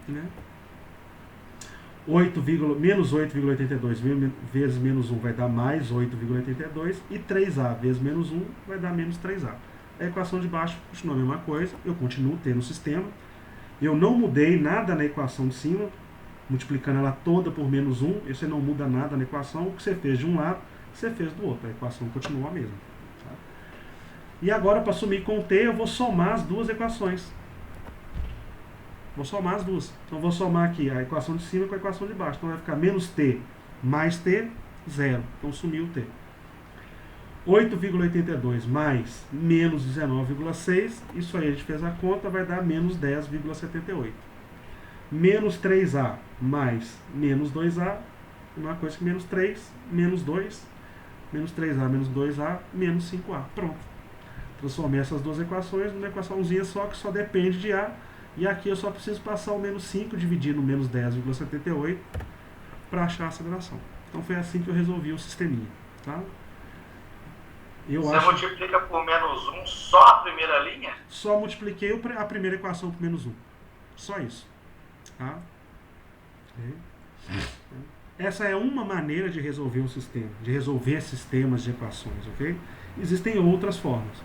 né? Menos 8,82 vezes menos 1 vai dar mais 8,82 e 3a vezes menos 1 vai dar menos 3a. A equação de baixo continua a mesma coisa, eu continuo tendo o sistema, eu não mudei nada na equação de cima, multiplicando ela toda por menos 1, você não muda nada na equação, o que você fez de um lado, você fez do outro, a equação continua a mesma. Tá? E agora, para sumir com t, eu vou somar as duas equações. Vou somar as duas. Então, vou somar aqui a equação de cima com a equação de baixo. Então, vai ficar menos t mais t, 0. Então, sumiu o t. 8,82 mais menos 19,6. Isso aí a gente fez a conta, vai dar menos 10,78. Menos 3a mais menos 2a. Uma coisa que menos 3, menos 2. Menos 3a menos 2a, menos 5a. Pronto. Transformei essas duas equações numa equaçãozinha só que só depende de a. E aqui eu só preciso passar o menos 5 dividido no menos 10,78 para achar a aceleração. Então foi assim que eu resolvi o sisteminha. Tá? Você multiplica por menos 1 só a primeira linha? Só multipliquei a primeira equação por menos 1. Só isso. Tá? Essa é uma maneira de resolver um sistema, de resolver sistemas de equações, ok? Existem outras formas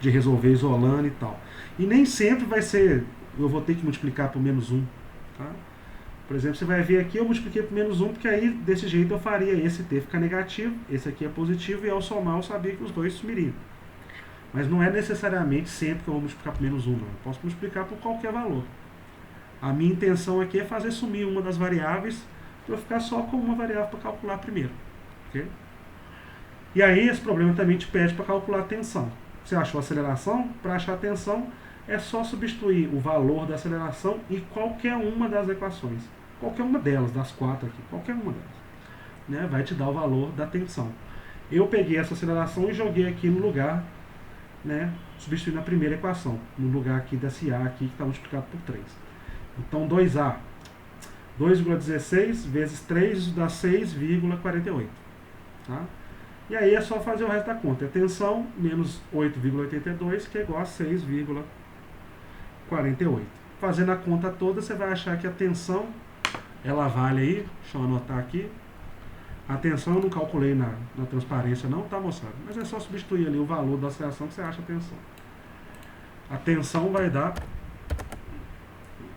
de resolver isolando e tal. E nem sempre vai ser, eu vou ter que multiplicar por menos 1. Tá? Por exemplo, você vai ver aqui, eu multipliquei por menos 1, porque aí desse jeito eu faria esse t ficar negativo, esse aqui é positivo, e ao somar eu sabia que os dois sumiriam. Mas não é necessariamente sempre que eu vou multiplicar por menos 1, não. Eu posso multiplicar por qualquer valor. A minha intenção aqui é fazer sumir uma das variáveis, para eu ficar só com uma variável para calcular primeiro. Okay? E aí esse problema também te pede para calcular a tensão. Você achou a aceleração? Para achar a tensão, é só substituir o valor da aceleração em qualquer uma das equações. Qualquer uma delas, das 4 aqui. Qualquer uma delas. Né? Vai te dar o valor da tensão. Eu peguei essa aceleração e joguei aqui no lugar, né, substituindo a primeira equação. No lugar aqui desse A aqui, que está multiplicado por 3. Então 2A. 2,16 vezes 3 dá 6,48. Tá? E aí é só fazer o resto da conta. É tensão menos 8,82, que é igual a 6,48. Fazendo a conta toda, você vai achar que a tensão, ela vale aí, deixa eu anotar aqui. A tensão eu não calculei na transparência não, tá, moçada? Mas é só substituir ali o valor da oscilação que você acha a tensão. A tensão vai dar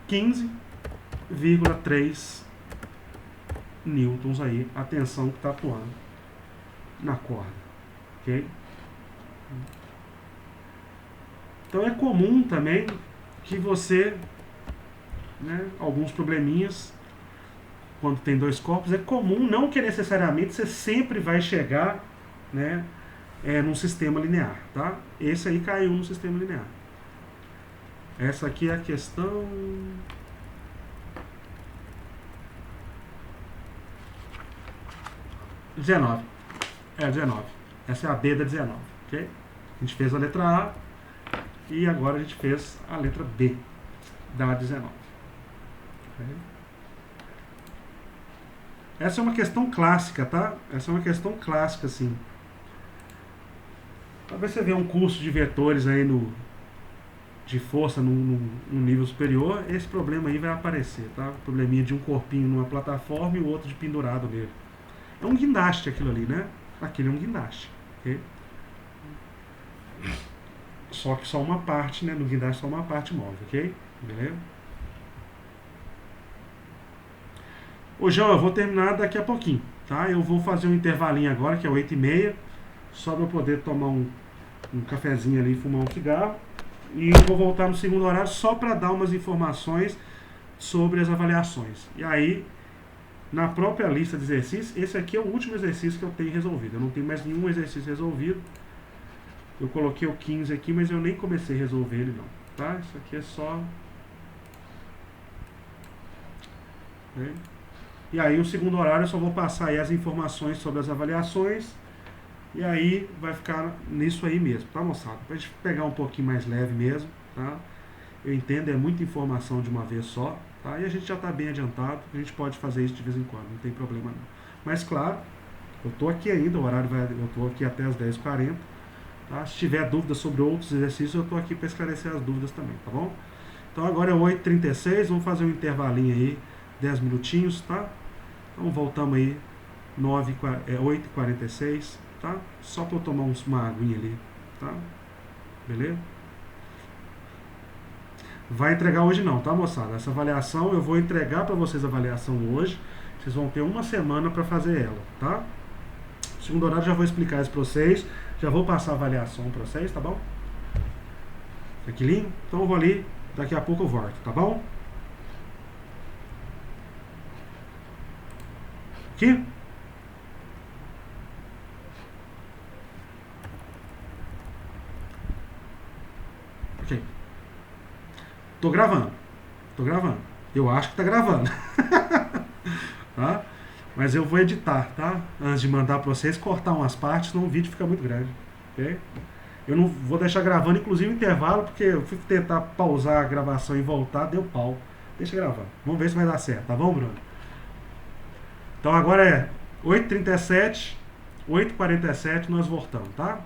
15,3 newtons aí, a tensão que está atuando na corda, ok? Então é comum também que você, né, alguns probleminhas, quando tem dois corpos, é comum, não que necessariamente você sempre vai chegar, né, num sistema linear, tá? Esse aí caiu no sistema linear. Essa aqui é a questão 19. 19. Essa é a B da 19, ok? A gente fez a letra A e agora a gente fez a letra B da 19. Okay? Essa é uma questão clássica, tá? Essa é uma questão clássica, sim. Talvez você veja um curso de vetores aí de força no nível superior, esse problema aí vai aparecer, tá? O probleminha de um corpinho numa plataforma e o outro de pendurado nele. É um guindaste aquilo ali, né? Aquilo é um guindaste, ok? Só que só uma parte, né? No guindaste só uma parte move, ok? Beleza? Ô João, eu vou terminar daqui a pouquinho, tá? Eu vou fazer um intervalinho agora, que é 8h30, só para eu poder tomar um cafezinho ali e fumar um cigarro. E eu vou voltar no segundo horário só para dar umas informações sobre as avaliações. E aí, na própria lista de exercícios, esse aqui é o último exercício que eu tenho resolvido. Eu não tenho mais nenhum exercício resolvido. Eu coloquei o 15 aqui, mas eu nem comecei a resolver ele não, tá? Isso aqui é só... Okay? E aí, o segundo horário, eu só vou passar aí as informações sobre as avaliações. E aí, vai ficar nisso aí mesmo, tá, moçada? Pra gente pegar um pouquinho mais leve mesmo, tá? Eu entendo, é muita informação de uma vez só, tá? E a gente já está bem adiantado, a gente pode fazer isso de vez em quando, não tem problema não. Mas, claro, eu estou aqui ainda, o horário eu estou aqui até as 10h40, tá? Se tiver dúvidas sobre outros exercícios, eu estou aqui para esclarecer as dúvidas também, tá bom? Então, agora é 8h36, vamos fazer um intervalinho aí, 10 minutinhos, tá? Então, voltamos aí, 8h46, tá? Só para eu tomar uma aguinha ali, tá? Beleza? Vai entregar hoje não, tá, moçada? Essa avaliação, eu vou entregar para vocês a avaliação hoje. Vocês vão ter uma semana para fazer ela, tá? No segundo horário já vou explicar isso para vocês. Já vou passar a avaliação para vocês, tá bom? Tranquilinho? Então eu vou ali, daqui a pouco eu volto, tá bom? Aqui? Ok. Tô gravando. Eu acho que tá gravando. Tá? Mas eu vou editar, tá? Antes de mandar pra vocês, cortar umas partes, senão o vídeo fica muito grande. Ok? Eu não vou deixar gravando, inclusive o intervalo, porque eu fui tentar pausar a gravação e voltar, deu pau. Deixa gravando. Vamos ver se vai dar certo, tá bom, Bruno? Então agora é 8h37, 8h47 nós voltamos, tá?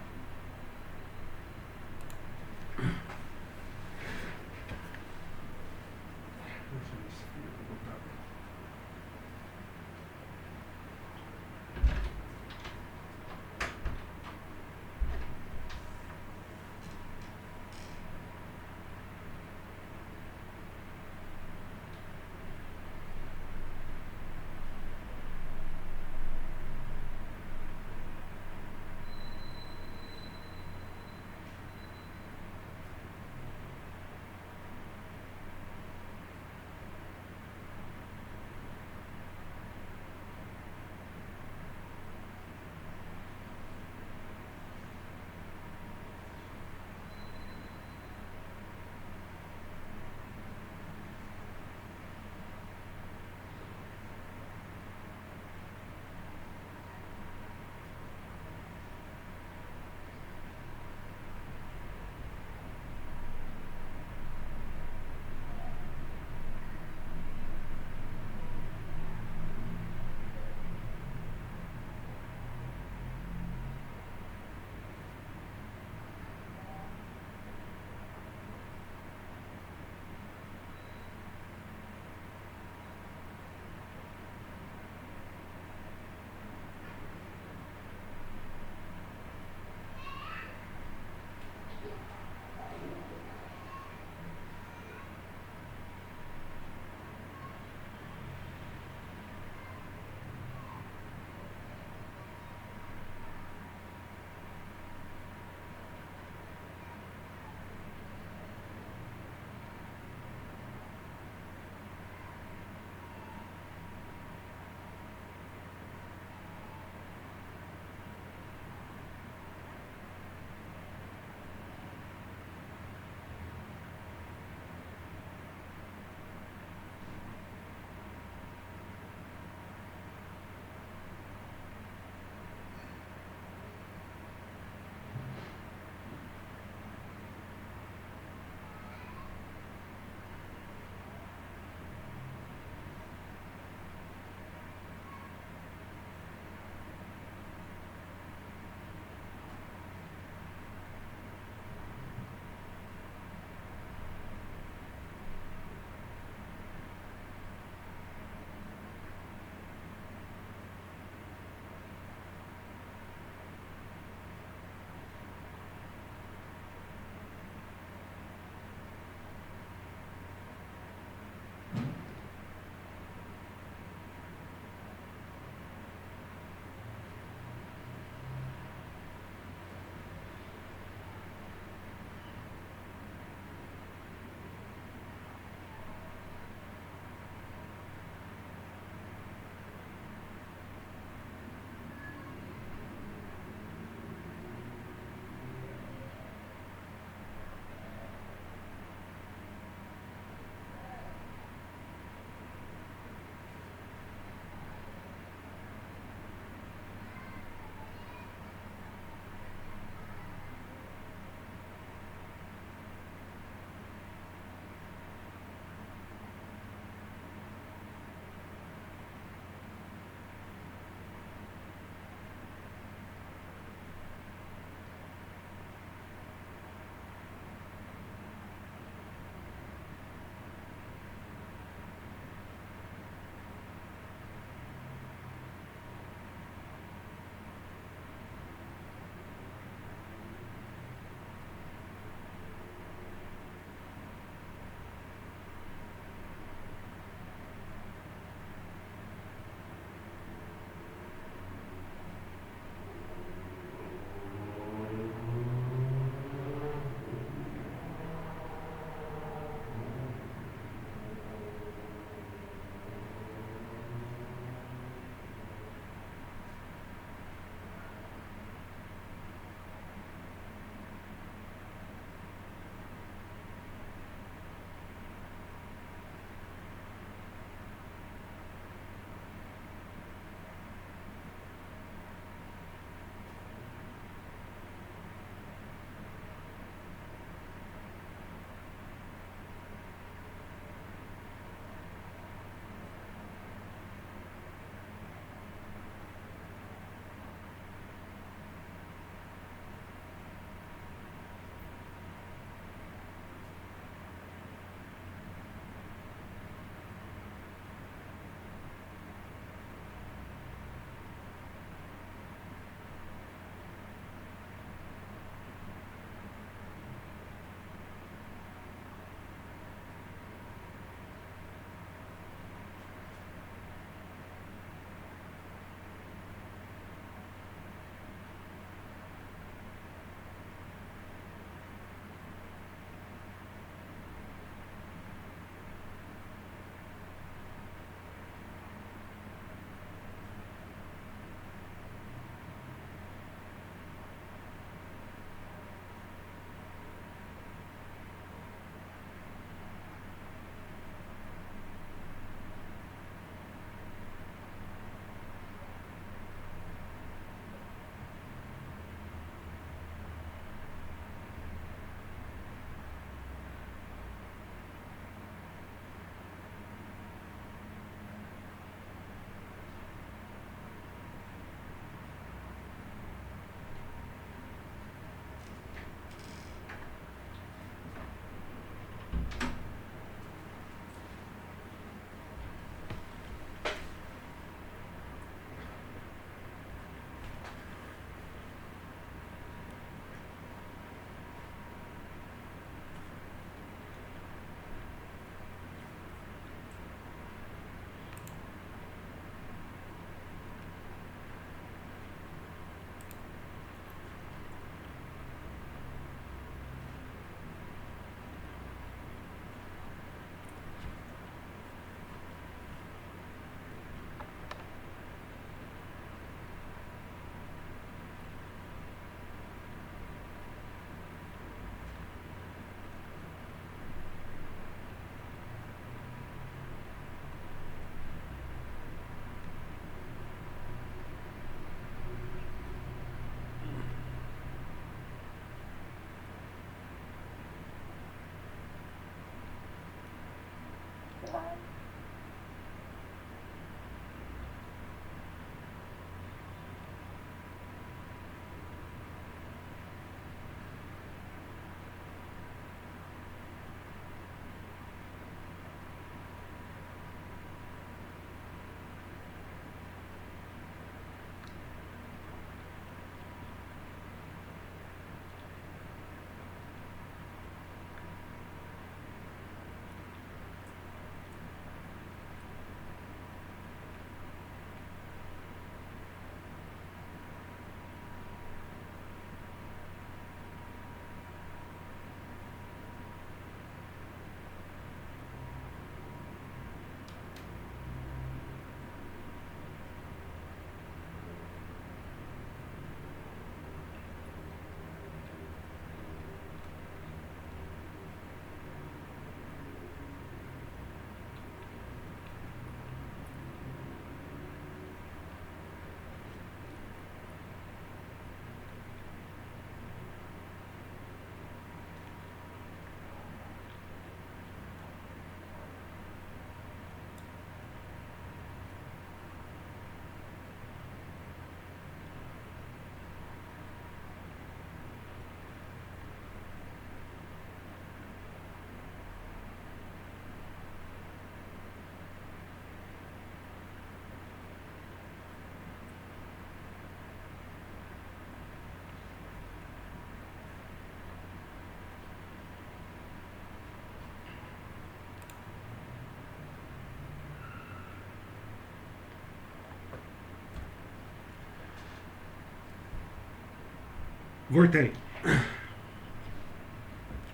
Voltei.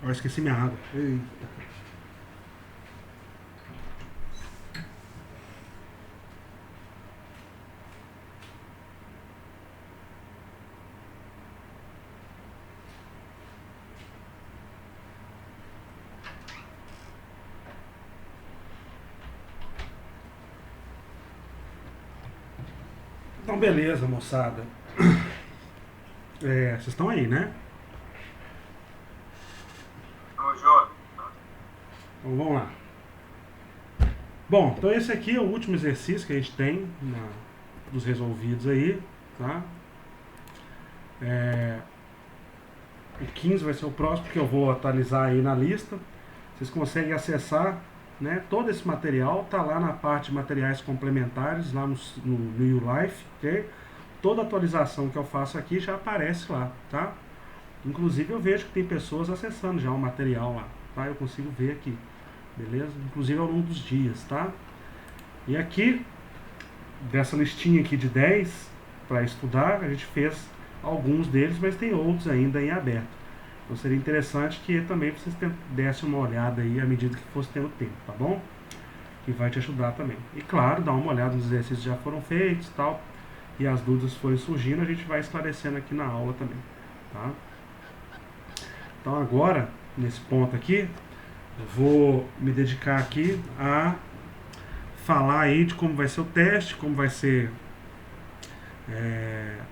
Eu esqueci minha água. Eita. Então, beleza, moçada. Vocês estão aí, né? Tamo junto. Então, vamos lá. Bom, então esse aqui é o último exercício que a gente tem dos resolvidos aí, tá? O 15 vai ser o próximo, que eu vou atualizar aí na lista. Vocês conseguem acessar, né? Todo esse material tá lá na parte de materiais complementares, lá no YouLife, ok? Toda atualização que eu faço aqui já aparece lá, tá? Inclusive eu vejo que tem pessoas acessando já o material lá, tá? Eu consigo ver aqui, beleza? Inclusive ao longo dos dias, tá? E aqui, dessa listinha aqui de 10 para estudar, a gente fez alguns deles, mas tem outros ainda em aberto. Então seria interessante que também vocês dessem uma olhada aí à medida que fosse tendo tempo, tá bom? Que vai te ajudar também. E claro, dá uma olhada nos exercícios que já foram feitos e tal, e as dúvidas forem surgindo, a gente vai esclarecendo aqui na aula também, tá? Então agora, nesse ponto aqui, eu vou me dedicar aqui a falar aí de como vai ser o teste, como vai ser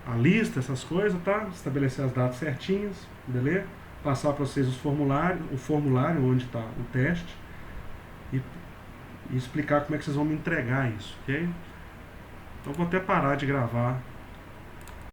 a lista, essas coisas, tá? Estabelecer as datas certinhas, beleza? Passar para vocês o formulário onde está o teste e explicar como é que vocês vão me entregar isso, ok? Então vou até parar de gravar